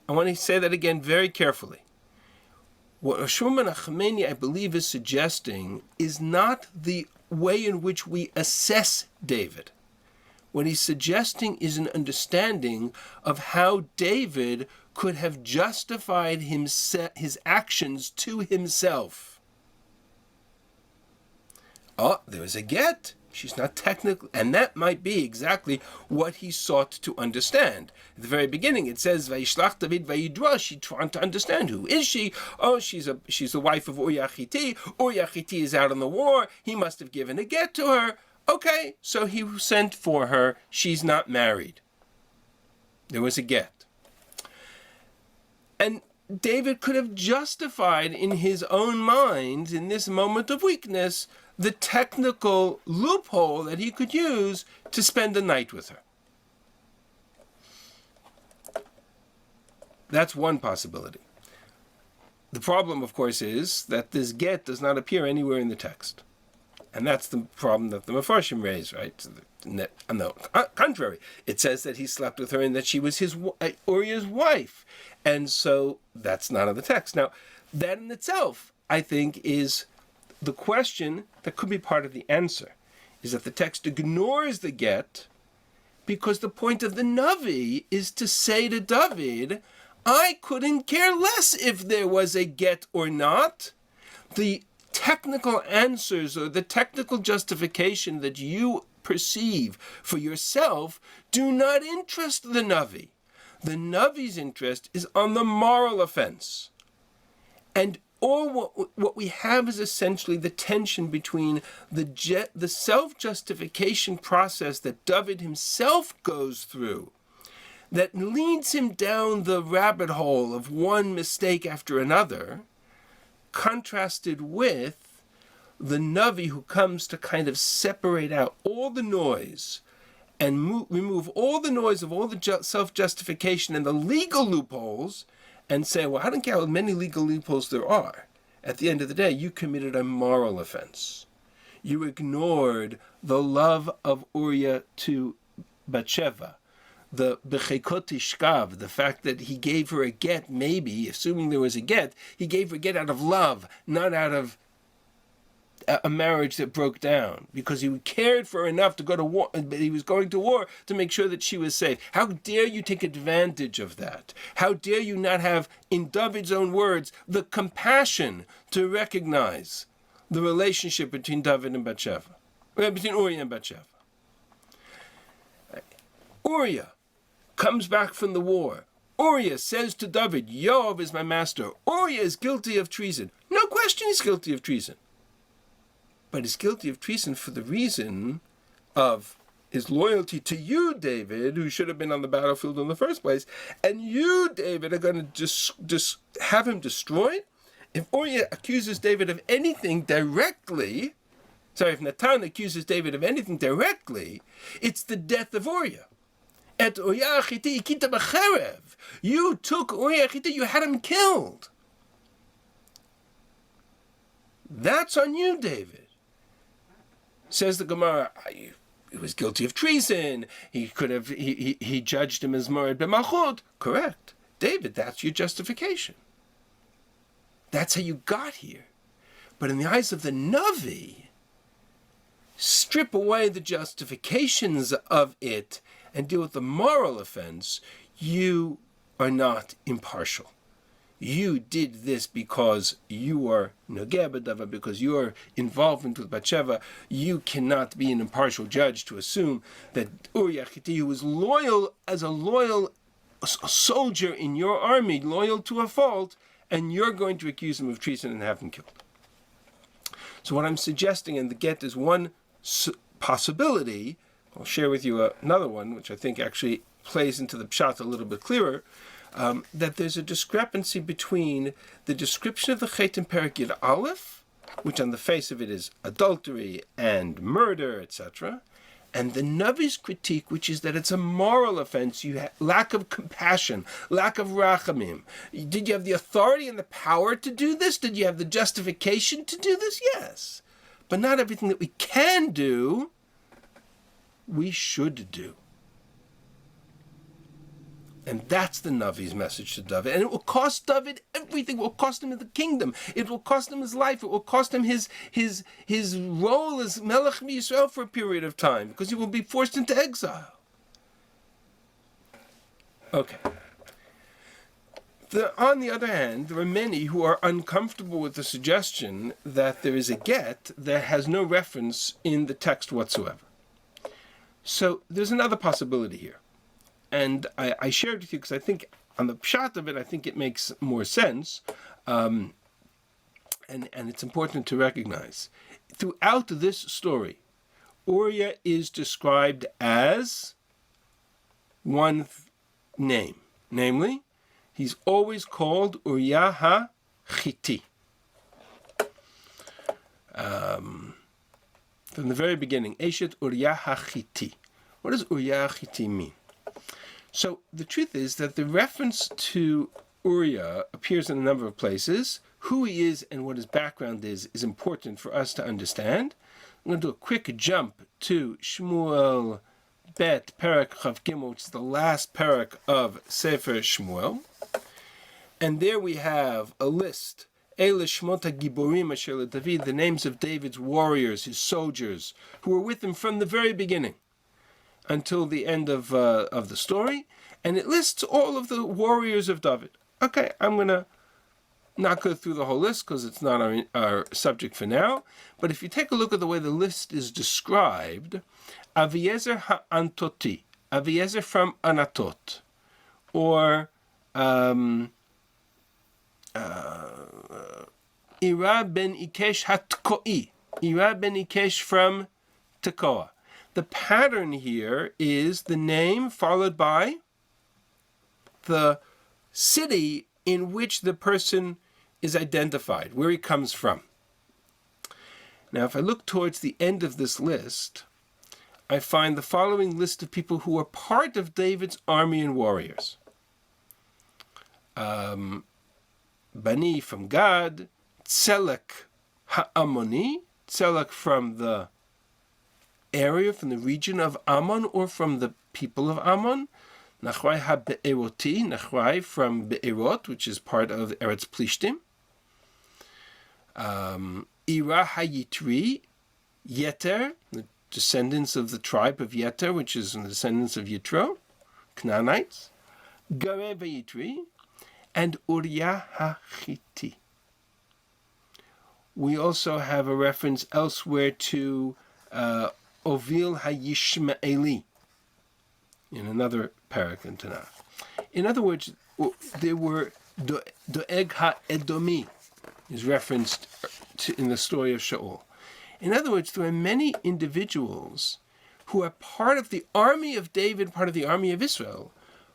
I want to say that again very carefully. What Shulman Achmeni, I believe, is suggesting is not the way in which we assess David. What he's suggesting is an understanding of how David could have justified his actions to himself. Oh, there was a get. She's not technically, and that might be exactly what he sought to understand. At the very beginning, it says, "Vayishlach David vayidra." She trying to understand, who is she? Oh, she's the wife of Uriah Hittite. Uriah Hittite is out on the war. He must have given a get to her. Okay, so he sent for her. She's not married. There was a get, and David could have justified in his own mind, in this moment of weakness, the technical loophole that he could use to spend the night with her. That's one possibility. The problem, of course, is that this get does not appear anywhere in the text. And that's the problem that the Mefarshim raise, right? On the contrary, it says that he slept with her and that she was Uriah's wife. And so that's not in the text. Now, that in itself, I think, is the question that could be part of the answer, is that the text ignores the get because the point of the Navi is to say to David, I couldn't care less if there was a get or not. The technical answers or the technical justification that you perceive for yourself do not interest the Navi. The Navi's interest is on the moral offense. And all what we have is essentially the tension between the self-justification process that David himself goes through, that leads him down the rabbit hole of one mistake after another, contrasted with the Navi who comes to kind of separate out all the noise and remove all the noise of all the self-justification and the legal loopholes, and say, well, I don't care how many legal loopholes there are. At the end of the day, you committed a moral offense. You ignored the love of Uriah to Bathsheba, the bechekot tishkav, the fact that he gave her a get, maybe, assuming there was a get, he gave her a get out of love, not out of a marriage that broke down, because he cared for her enough to go to war, but he was going to war to make sure that she was safe. How dare you take advantage of that? How dare you not have, in David's own words, the compassion to recognize the relationship between David and Bathsheba, between Uriah and Bathsheba. Uriah comes back from the war. Uriah says to David, Yoav is my master. Uriah is guilty of treason. No question he's guilty of treason. But he's guilty of treason for the reason of his loyalty to you, David, who should have been on the battlefield in the first place. And you, David, are going to just have him destroyed? If Uriah accuses David of anything directly, if Natan accuses David of anything directly, it's the death of Uriah. Et Uriah Hittite ikita b'cherev. You took Uriah Hittite, you had him killed. That's on you, David. Says the Gemara, he was guilty of treason. He judged him as Mored b'malchut. Correct. David, that's your justification. That's how you got here. But in the eyes of the Navi, strip away the justifications of it and deal with the moral offense, you are not impartial. You did this because you are nogeh b'davar, because you are involvement with Bathsheba. You cannot be an impartial judge to assume that Uriah Hittite, who was loyal as a loyal soldier in your army, loyal to a fault, and you're going to accuse him of treason and have him killed. So what I'm suggesting in the get is one possibility. I'll share with you another one, which I think actually plays into the pshat a little bit clearer. That there's a discrepancy between the description of the Chet in Perek Yud Aleph, which on the face of it is adultery and murder, etc., and the Navi's critique, which is that it's a moral offense. You have lack of compassion, lack of rachamim. Did you have the authority and the power to do this? Did you have the justification to do this? Yes. But not everything that we can do, we should do. And that's the Navi's message to David. And it will cost David everything. It will cost him the kingdom. It will cost him his life. It will cost him his role as Melech Yisrael for a period of time, because he will be forced into exile. Okay. On the other hand, there are many who are uncomfortable with the suggestion that there is a get that has no reference in the text whatsoever. So there's another possibility here. And I shared with you because I think on the pshat of it, I think it makes more sense. And it's important to recognize. Throughout this story, Uriah is described as one name. Namely, he's always called Uriah HaChiti. From the very beginning, Eshet Uriah HaChiti. What does Uriah HaChiti mean? So the truth is that the reference to Uriah appears in a number of places. Who he is and what his background is important for us to understand. I'm going to do a quick jump to Shmuel Bet Perek Chav Gimel, which is the last perek of Sefer Shmuel. And there we have a list. Eile Shmot HaGiborim Asher LeDavid, the names of David's warriors, his soldiers, who were with him from the very beginning until the end of the story, and it lists all of the warriors of David. Okay, I'm going to not go through the whole list because it's not our subject for now, but if you take a look at the way the list is described, Aviezer HaAntoti, Aviezer from Anatot, or Ira ben Ikesh HaTkoi, Ira ben Ikesh from Tekoa. The pattern here is the name followed by the city in which the person is identified, where he comes from. Now, if I look towards the end of this list, I find the following list of people who are part of David's army and warriors. Bani from Gad, Tzelek HaAmoni, Tzelek from the area, from the region of Ammon, or from the people of Ammon. Nachrai HaBe'eroti, Nachrai from Be'erot, which is part of Eretz Plishtim. Ira HaYitri, Yeter, the descendants of the tribe of Yeter, which is the descendants of Yitro, Canaanites. Gareh HaYitri, and Uriah HaChiti. We also have a reference elsewhere to Ovil HaYishmaeli in another parak in Tanakh. In other words, there were Doeg HaEdomi is referenced in the story of Shaul. In other words, there are many individuals who are part of the army of David, part of the army of Israel,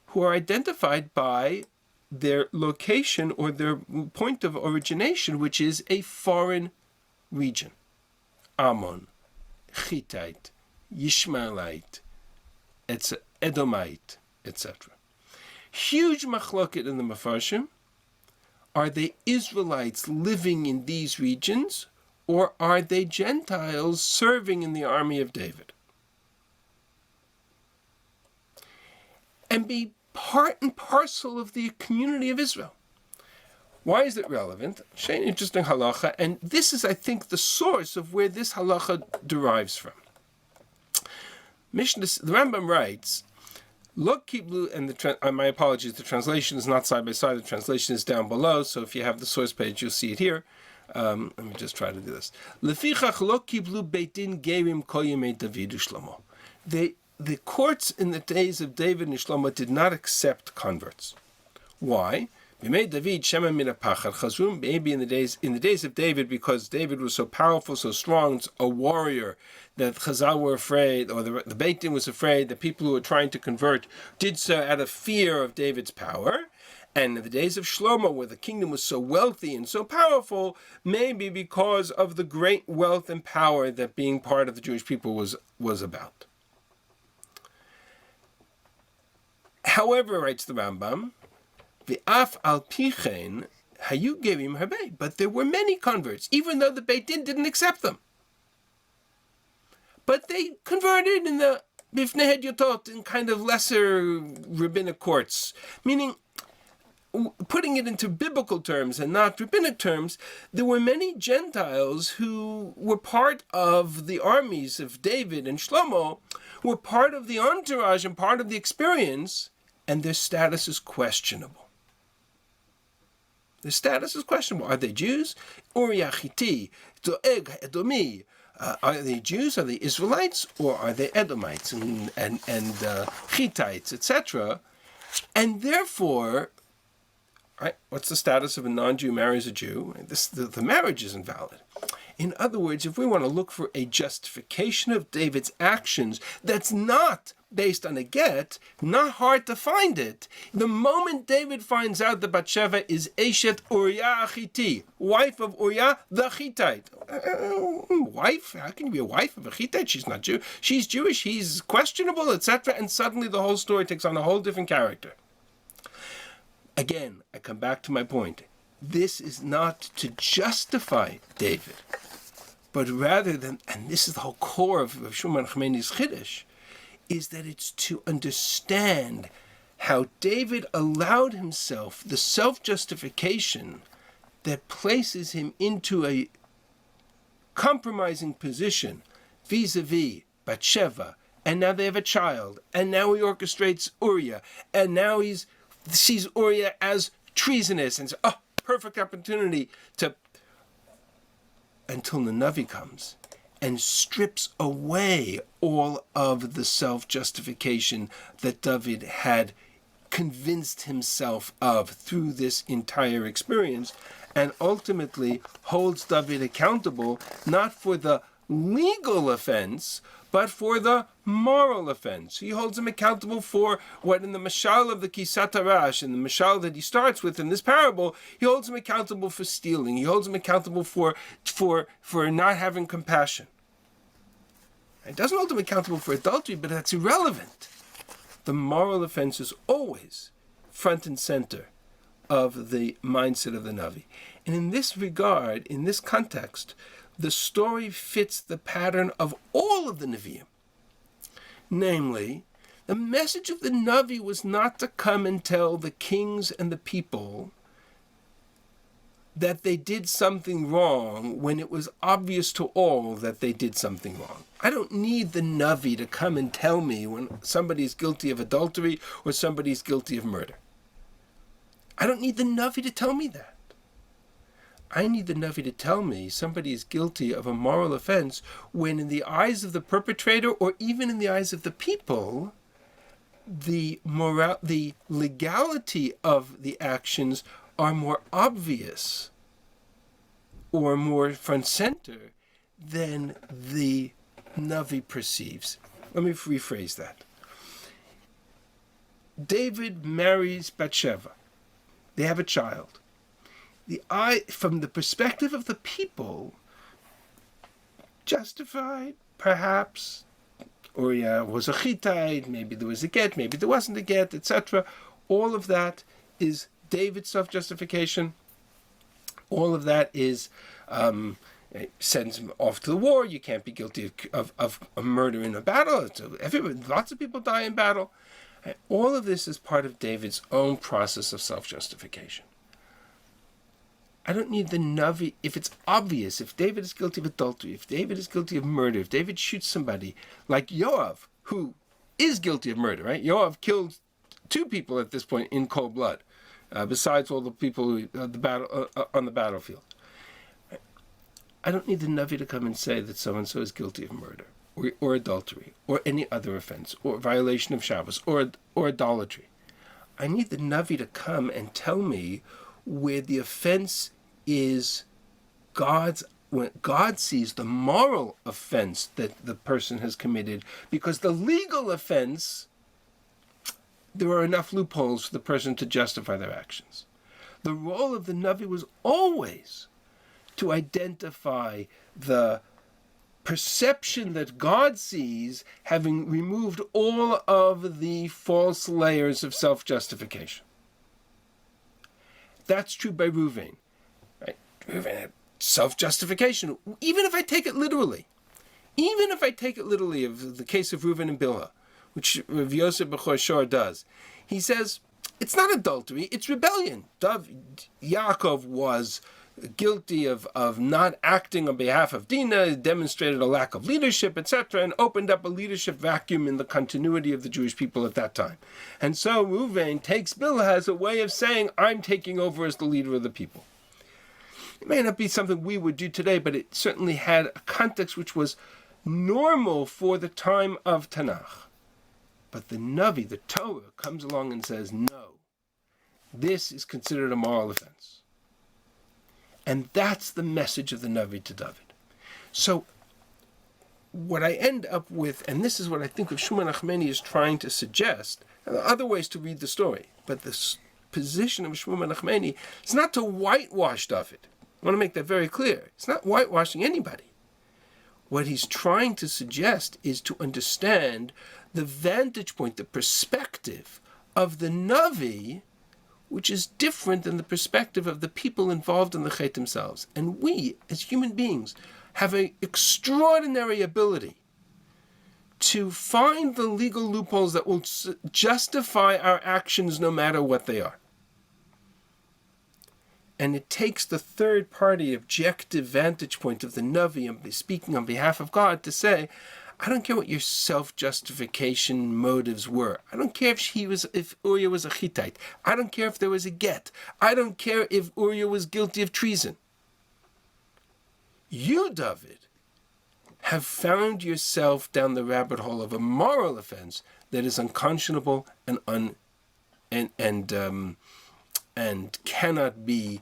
who are identified by their location or their point of origination, which is a foreign region. Ammon, Hittite, Yishmaelite, Edomite, etc. Huge machloket in the Mefarshim. Are they Israelites living in these regions, or are they Gentiles serving in the army of David? And be part and parcel of the community of Israel. Why is it relevant? An interesting halacha, and this is, I think, the source of where this halacha derives from. Mishnah, the Rambam writes, "Look, kiblu," and my apologies, the translation is not side by side. The translation is down below, so if you have the source page, you'll see it here. Let me just try to do this. Lefichach lo kiblu beitin gerim kol yemei David u'Shlomo. The courts in the days of David and Shlomo did not accept converts. Why? David Shema min hapachad chazrum. Maybe in the days of David, because David was so powerful, so strong, a warrior, that Chazal were afraid, or the Beit Din was afraid, that people who were trying to convert did so out of fear of David's power. And in the days of Shlomo, where the kingdom was so wealthy and so powerful, maybe because of the great wealth and power that being part of the Jewish people was about. However, writes the Rambam, V'af al pichen hayu gerim harbe, but there were many converts, even though the Beit Din didn't accept them. But they converted in the bifnei hedyotot, in kind of lesser rabbinic courts, meaning, putting it into biblical terms and not rabbinic terms, there were many Gentiles who were part of the armies of David and Shlomo, who were part of the entourage and part of the experience, and their status is questionable. Their status is questionable. Are they Jews? Uriah Hitti, Doeg Edomi. Are they Jews? Are they Israelites? Or are they Edomites and Hittites, etc.? And therefore, right, what's the status of a non-Jew marries a Jew? The marriage is invalid. In other words, if we want to look for a justification of David's actions that's not based on a get, not hard to find it. The moment David finds out that Bathsheba is Eshet Uriah Hitti, wife of Uriah the Hittite. Wife? How can you be a wife of a Hittite? She's not Jew. She's Jewish. He's questionable, etc. And suddenly the whole story takes on a whole different character. Again, I come back to my point. This is not to justify David, but rather than, and this is the whole core of Shulman Chomeni's Chiddush, is that it's to understand how David allowed himself the self-justification that places him into a compromising position vis-a-vis Bathsheba, and now they have a child, and now he orchestrates Uriah, and now he sees Uriah as treasonous, and says, oh, perfect opportunity to, until the Navi comes and strips away all of the self-justification that David had convinced himself of through this entire experience, and ultimately holds David accountable not for the legal offense, but for the moral offense. He holds him accountable for what in the mashal of the Kisat Harash, in the mashal that he starts with in this parable, he holds him accountable for stealing. He holds him accountable for not having compassion. He doesn't hold him accountable for adultery, but that's irrelevant. The moral offense is always front and center of the mindset of the Navi. And in this regard, in this context, the story fits the pattern of all of the Nevi'im. Namely, the message of the Navi was not to come and tell the kings and the people that they did something wrong when it was obvious to all that they did something wrong. I don't need the Navi to come and tell me when somebody's guilty of adultery or somebody's guilty of murder. I don't need the Navi to tell me that. I need the Navi to tell me somebody is guilty of a moral offense when in the eyes of the perpetrator or even in the eyes of the people, the legality of the actions are more obvious or more front center than the Navi perceives. Let me rephrase that. David marries Bathsheba. They have a child. From the perspective of the people, justified, perhaps, Uriah was a Hittite, maybe there was a get, maybe there wasn't a get, etc. All of that is David's self-justification. All of that is sends him off to the war. You can't be guilty of a murder in a battle. Lots of people die in battle. All of this is part of David's own process of self-justification. I don't need the Navi. If it's obvious, if David is guilty of adultery, if David is guilty of murder, if David shoots somebody, like Yoav, who is guilty of murder, right? Yoav killed 2 people at this point in cold blood, besides all the people who, on the battlefield. I don't need the Navi to come and say that so-and-so is guilty of murder, or adultery, or any other offense, or violation of Shabbos, or idolatry. I need the Navi to come and tell me where the offense is when God sees the moral offense that the person has committed, because the legal offense, there are enough loopholes for the person to justify their actions. The role of the Navi was always to identify the perception that God sees, having removed all of the false layers of self-justification. That's true by Reuven. Right? Reuven had self-justification, even if I take it literally. Even if I take it literally, of the case of Reuven and Bilhah, which Rav Yosef Bechor Shor does. He says, it's not adultery, it's rebellion. Yaakov was guilty of not acting on behalf of Dinah, demonstrated a lack of leadership, etc., and opened up a leadership vacuum in the continuity of the Jewish people at that time. And so Reuven takes Bilhah as a way of saying, I'm taking over as the leader of the people. It may not be something we would do today, but it certainly had a context which was normal for the time of Tanakh. But the Navi, the Torah, comes along and says, no, this is considered a moral offense. And that's the message of the Navi to David. So what I end up with, and this is what I think of Shulman Achmeni is trying to suggest, and there are other ways to read the story, but the position of Shulman Achmeni is not to whitewash David. I want to make that very clear. It's not whitewashing anybody. What he's trying to suggest is to understand the vantage point, the perspective of the Navi, which is different than the perspective of the people involved in the Chet themselves. And we, as human beings, have an extraordinary ability to find the legal loopholes that will justify our actions no matter what they are. And it takes the third-party objective vantage point of the Navi, and speaking on behalf of God, to say, I don't care what your self-justification motives were. I don't care if Uriah was a Hittite. I don't care if there was a get. I don't care if Uriah was guilty of treason. You, David, have found yourself down the rabbit hole of a moral offense that is unconscionable and cannot be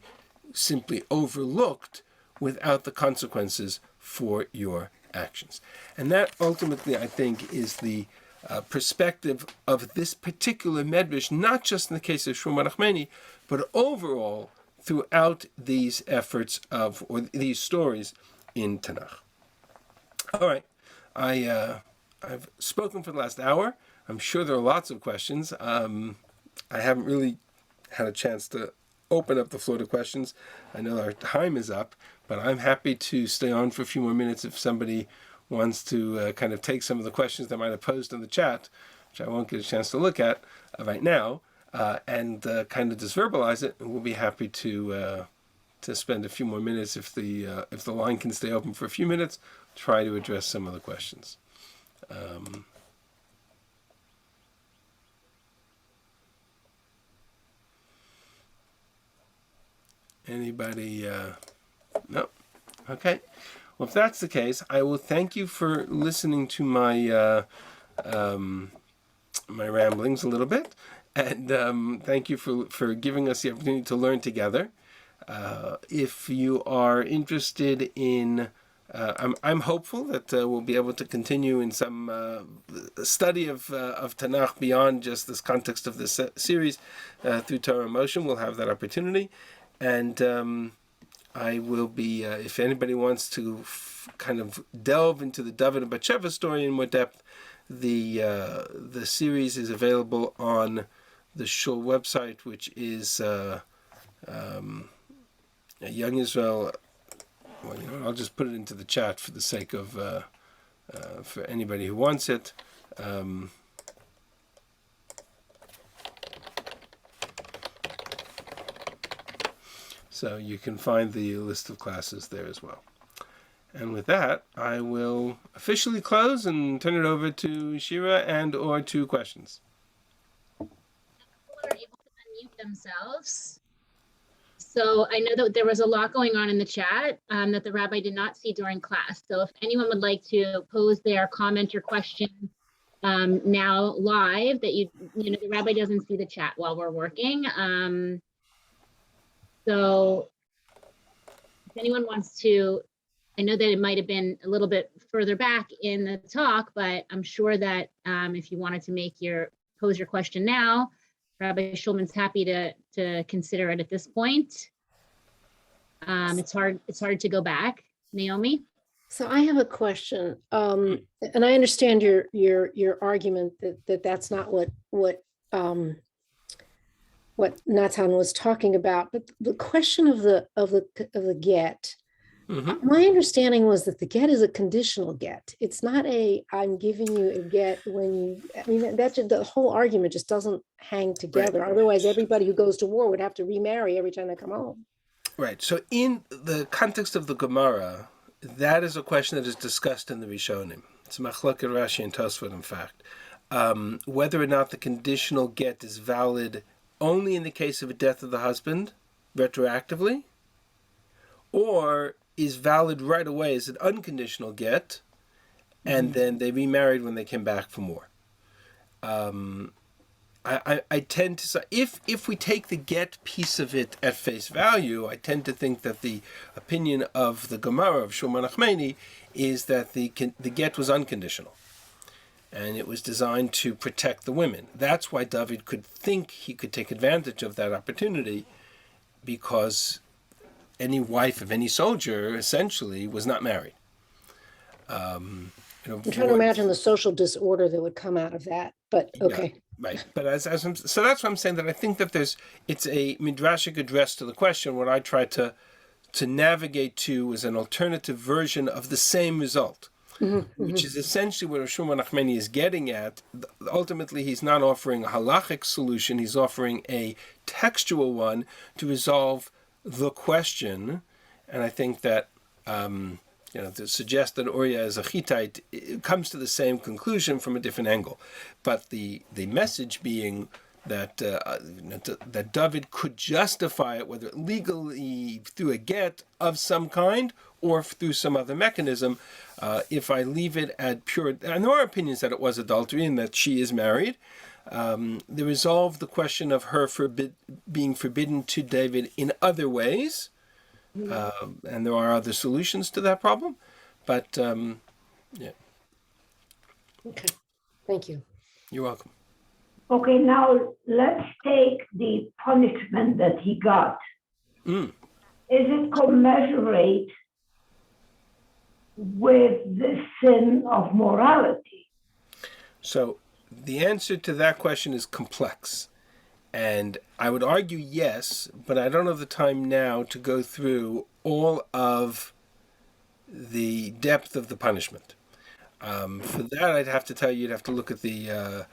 simply overlooked without the consequences for your actions. And that ultimately, I think, is the perspective of this particular medrash, not just in the case of Shulman Achmeni, but overall throughout these efforts or these stories in Tanakh. All right, I've spoken for the last hour. I'm sure there are lots of questions. I haven't really had a chance to open up the floor to questions. I know our time is up, but I'm happy to stay on for a few more minutes if somebody wants to kind of take some of the questions that might have posed in the chat, which I won't get a chance to look at right now, and kind of just verbalize it. And we'll be happy to spend a few more minutes if the line can stay open for a few minutes. Try to address some of the questions. Anybody? No? Okay. Well, if that's the case, I will thank you for listening to my my ramblings a little bit, and thank you for giving us the opportunity to learn together. If you are interested in, I'm hopeful that we'll be able to continue in some study of Tanakh beyond just this context of this series through Torah in Motion. We'll have that opportunity. And I will be, if anybody wants to kind of delve into the David and Bathsheba story in more depth, the series is available on the Shul website, which is Young Israel well, I'll just put it into the chat for the sake of for anybody who wants it. So you can find the list of classes there as well. And with that, I will officially close and turn it over to Shira and or to questions. People are able to unmute themselves. So I know that there was a lot going on in the chat that the rabbi did not see during class. So if anyone would like to pose their comment or question now live, that the rabbi doesn't see the chat while we're working. So if anyone wants to, I know that it might have been a little bit further back in the talk, but I'm sure that if you wanted to pose your question now, Rabbi Shulman's happy to consider it at this point. It's hard to go back. Naomi? So I have a question, and I understand your argument that that's not what Natan was talking about, but the question of the get. Mm-hmm. My understanding was that the get is a conditional get. It's not I'm giving you a get when you. I mean, the whole argument just doesn't hang together. Right. Otherwise, everybody who goes to war would have to remarry every time they come home. Right. So, in the context of the Gemara, that is a question that is discussed in the Rishonim. It's Machlokes Rashi and Tosfot, in fact, whether or not the conditional get is valid only in the case of a death of the husband, retroactively, or is valid right away as an unconditional get, and then they remarried when they came back for more. I tend to say, if we take the get piece of it at face value, I tend to think that the opinion of the Gemara of Shulman Achmeni is that the get was unconditional, and it was designed to protect the women. That's why David could think he could take advantage of that opportunity, because any wife of any soldier essentially was not married. I'm trying to imagine the social disorder that would come out of that, but okay. Yeah, right. But so that's what I'm saying, that I think that it's a Midrashic address to the question. What I try to navigate to is an alternative version of the same result, which is essentially what Shulman Achmeni is getting at. Ultimately, he's not offering a halachic solution. He's offering a textual one to resolve the question. And I think that to suggest that Uriah is a Hittite, it comes to the same conclusion from a different angle. But the message being that that David could justify it, whether legally through a get of some kind or through some other mechanism, if I leave it at pure, and there are opinions that it was adultery and that she is married, they resolve the question of her being forbidden to David in other ways. And there are other solutions to that problem, but yeah. Okay, thank you. You're welcome. Okay, now let's take the punishment that he got. Is it commensurate with the sin of morality? So the answer to that question is complex. And I would argue yes, but I don't have the time now to go through all of the depth of the punishment. For that, I'd have to tell you, you'd have to look at the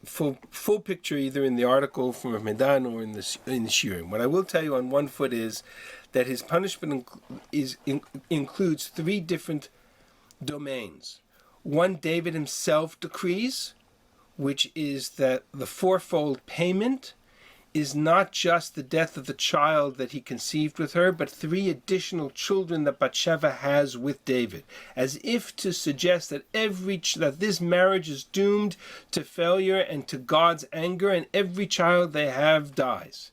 full picture, either in the article from Rav Medan or in the Shiurim. What I will tell you on one foot is that his punishment includes three different domains. One, David himself decrees, which is that the fourfold payment is not just the death of the child that he conceived with her, but 3 additional children that Bathsheba has with David, as if to suggest that that this marriage is doomed to failure and to God's anger, and every child they have dies.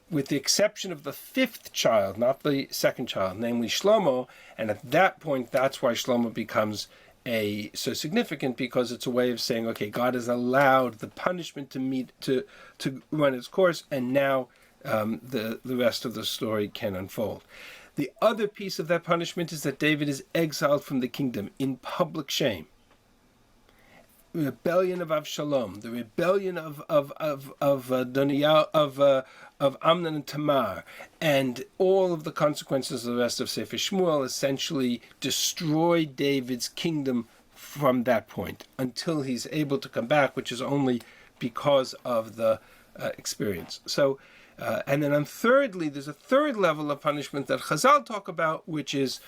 With the exception of the 5th child, not the 2nd child, namely Shlomo, and at that point, that's why Shlomo becomes so significant, because it's a way of saying, okay, God has allowed the punishment to run its course, and now the rest of the story can unfold. The other piece of that punishment is that David is exiled from the kingdom in public shame. rebellion of Avshalom, the rebellion of Amnon and Tamar, and all of the consequences of the rest of Sefer Shmuel essentially destroy David's kingdom from that point until he's able to come back, which is only because of the experience. So, and then thirdly, there's a third level of punishment that Chazal talk about, which is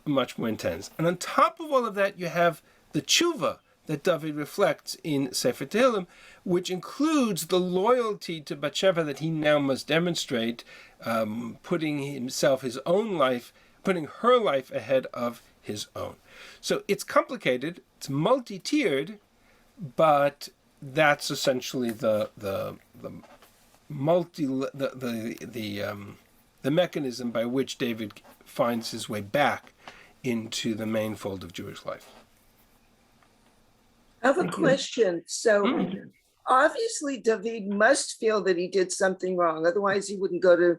much more intense. And on top of all of that, you have the tshuva that David reflects in Sefer Tehillim, which includes the loyalty to Bathsheba that he now must demonstrate, putting her life ahead of his own. So it's complicated, it's multi-tiered, but that's essentially the mechanism by which David finds his way back into the main fold of Jewish life. I have a question. So obviously David must feel that he did something wrong. Otherwise he wouldn't go to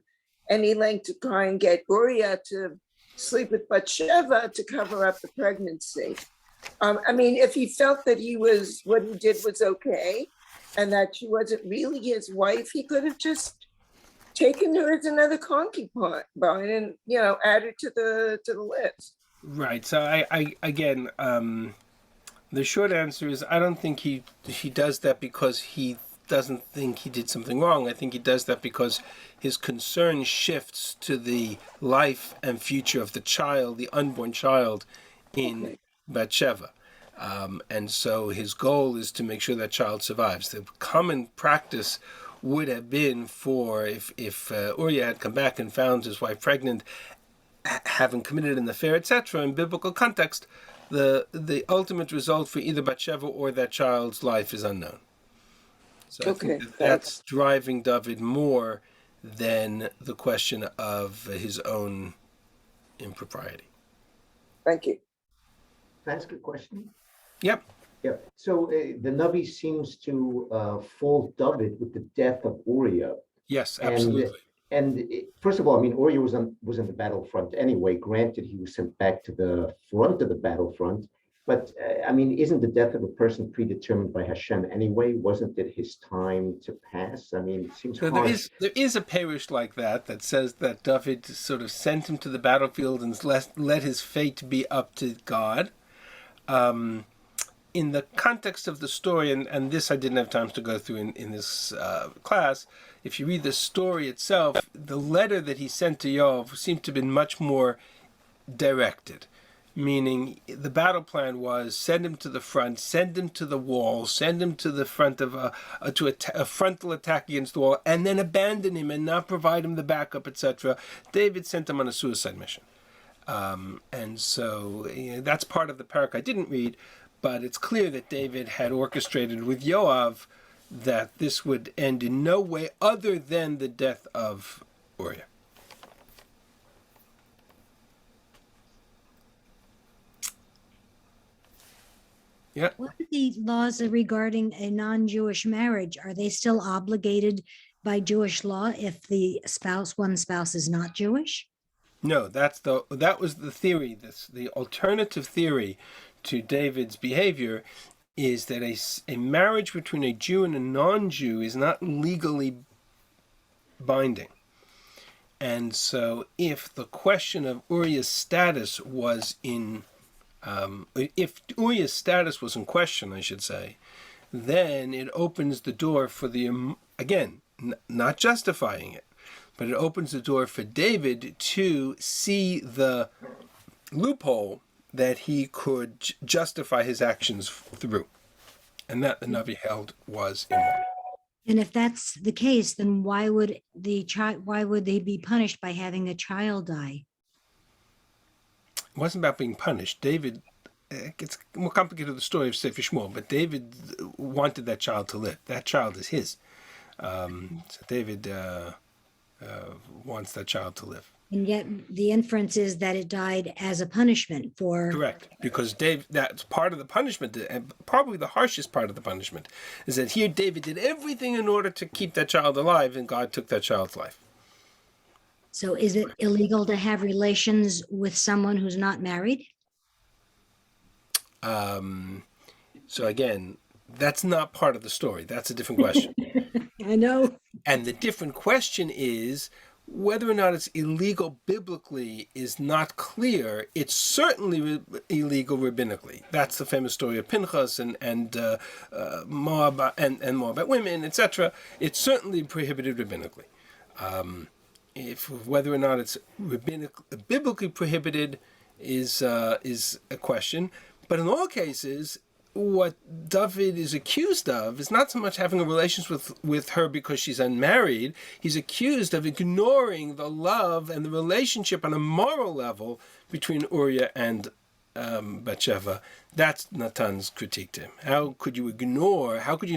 any length to try and get Uriah to sleep with Bathsheba to cover up the pregnancy. I mean, if he felt that what he did was okay and that she wasn't really his wife, he could have just taken her as another concubine and, add her to the list. Right. So I again, the short answer is I don't think he does that because he doesn't think he did something wrong. I think he does that because his concern shifts to the life and future of the child, the unborn child in Bathsheba. And so his goal is to make sure that child survives. The common practice would have been for if Uriah had come back and found his wife pregnant, having committed an affair, etc. In biblical context, the ultimate result for either Bathsheba or that child's life is unknown. So I think that's driving David more than the question of his own impropriety. Thank you. Can I ask a question? Yep. Yeah. So the Navi seems to fault David with the death of Uriah. Yes, absolutely. First of all, I mean, Uriah was on the battlefront anyway. Granted, he was sent back to the front of the battlefront, but I mean, isn't the death of a person predetermined by Hashem anyway? Wasn't it his time to pass? I mean, it seems harsh. There is a parish like that says that David sort of sent him to the battlefield and let his fate be up to God. In the context of the story, and this I didn't have time to go through in this class, if you read the story itself, the letter that he sent to Yoav seemed to have been much more directed, meaning the battle plan was send him to the front, send him to the wall, send him to the front of a frontal attack against the wall, and then abandon him and not provide him the backup, etc. David sent him on a suicide mission. And so that's part of the parak I didn't read, but it's clear that David had orchestrated with Yoav that this would end in no way other than the death of Uriah. Yeah. What are the laws regarding a non-Jewish marriage? Are they still obligated by Jewish law if one spouse is not Jewish? No, that was the theory. The alternative theory to David's behavior is that a marriage between a Jew and a non-Jew is not legally binding. And so if the question of Uriah's status was if Uriah's status was in question, I should say, then it opens the door for not justifying it, but it opens the door for David to see the loophole that he could justify his actions through, and that the Navi held was immoral. And if that's the case, then why would they be punished by having a child die? It wasn't about being punished. David, it's more complicated the story of Sefer Shmuel, but David wanted that child to live. That child is his. So David wants that child to live. And yet the inference is that it died as a punishment for... Correct, because that's part of the punishment, and probably the harshest part of the punishment, is that here David did everything in order to keep that child alive, and God took that child's life. So is it illegal to have relations with someone who's not married? So again, that's not part of the story. That's a different question. I know. And the different question is whether or not it's illegal biblically is not clear. It's certainly illegal rabbinically. That's the famous story of Pinchas and Moab and Moabite women, etc. It's certainly prohibited rabbinically. If whether or not it's biblically prohibited is a question. But in all cases, what David is accused of is not so much having a relationship with her because she's unmarried. He's accused of ignoring the love and the relationship on a moral level between Uriah and Bathsheba. That's Natan's critique to him. How could you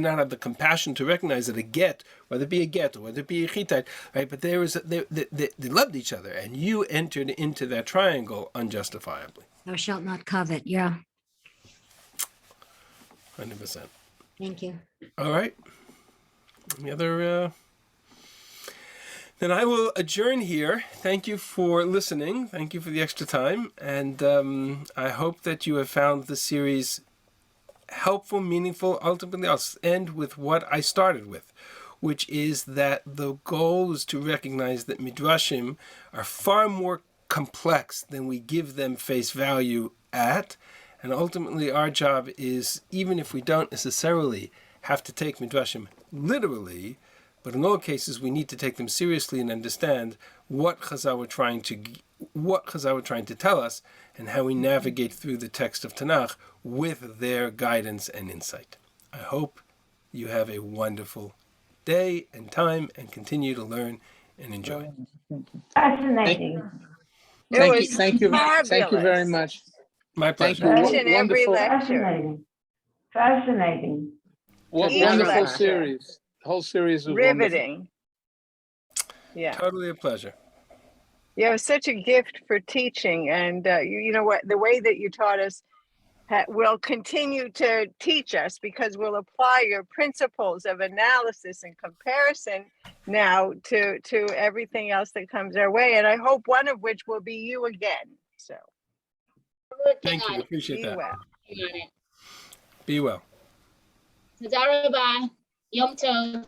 not have the compassion to recognize that a get, whether it be a get or whether it be a chitite, right? But they loved each other, and you entered into that triangle unjustifiably. Thou shalt not covet. Yeah. 100%. Thank you. All right. Any other? Then I will adjourn here. Thank you for listening. Thank you for the extra time. And I hope that you have found the series helpful, meaningful. Ultimately, I'll end with what I started with, which is that the goal is to recognize that Midrashim are far more complex than we give them face value at. And ultimately, our job is, even if we don't necessarily have to take Midrashim literally, but in all cases, we need to take them seriously and understand what Chazal were trying to tell us, and how we navigate through the text of Tanakh with their guidance and insight. I hope you have a wonderful day and time, and continue to learn and enjoy. Fascinating. Thank you very much. My Thank pleasure. you. Each and every Wonderful, lecture. Fascinating. Each wonderful lecture. series. The whole series was wonderful. Riveting. Yeah. Totally a pleasure. You have such a gift for teaching, and you know what, the way that you taught us will continue to teach us, because we'll apply your principles of analysis and comparison now to everything else that comes our way. And I hope one of which will be you again. So Thank you. Appreciate be that. well. You got it. Be well. Tודה רבה. Yom Tov.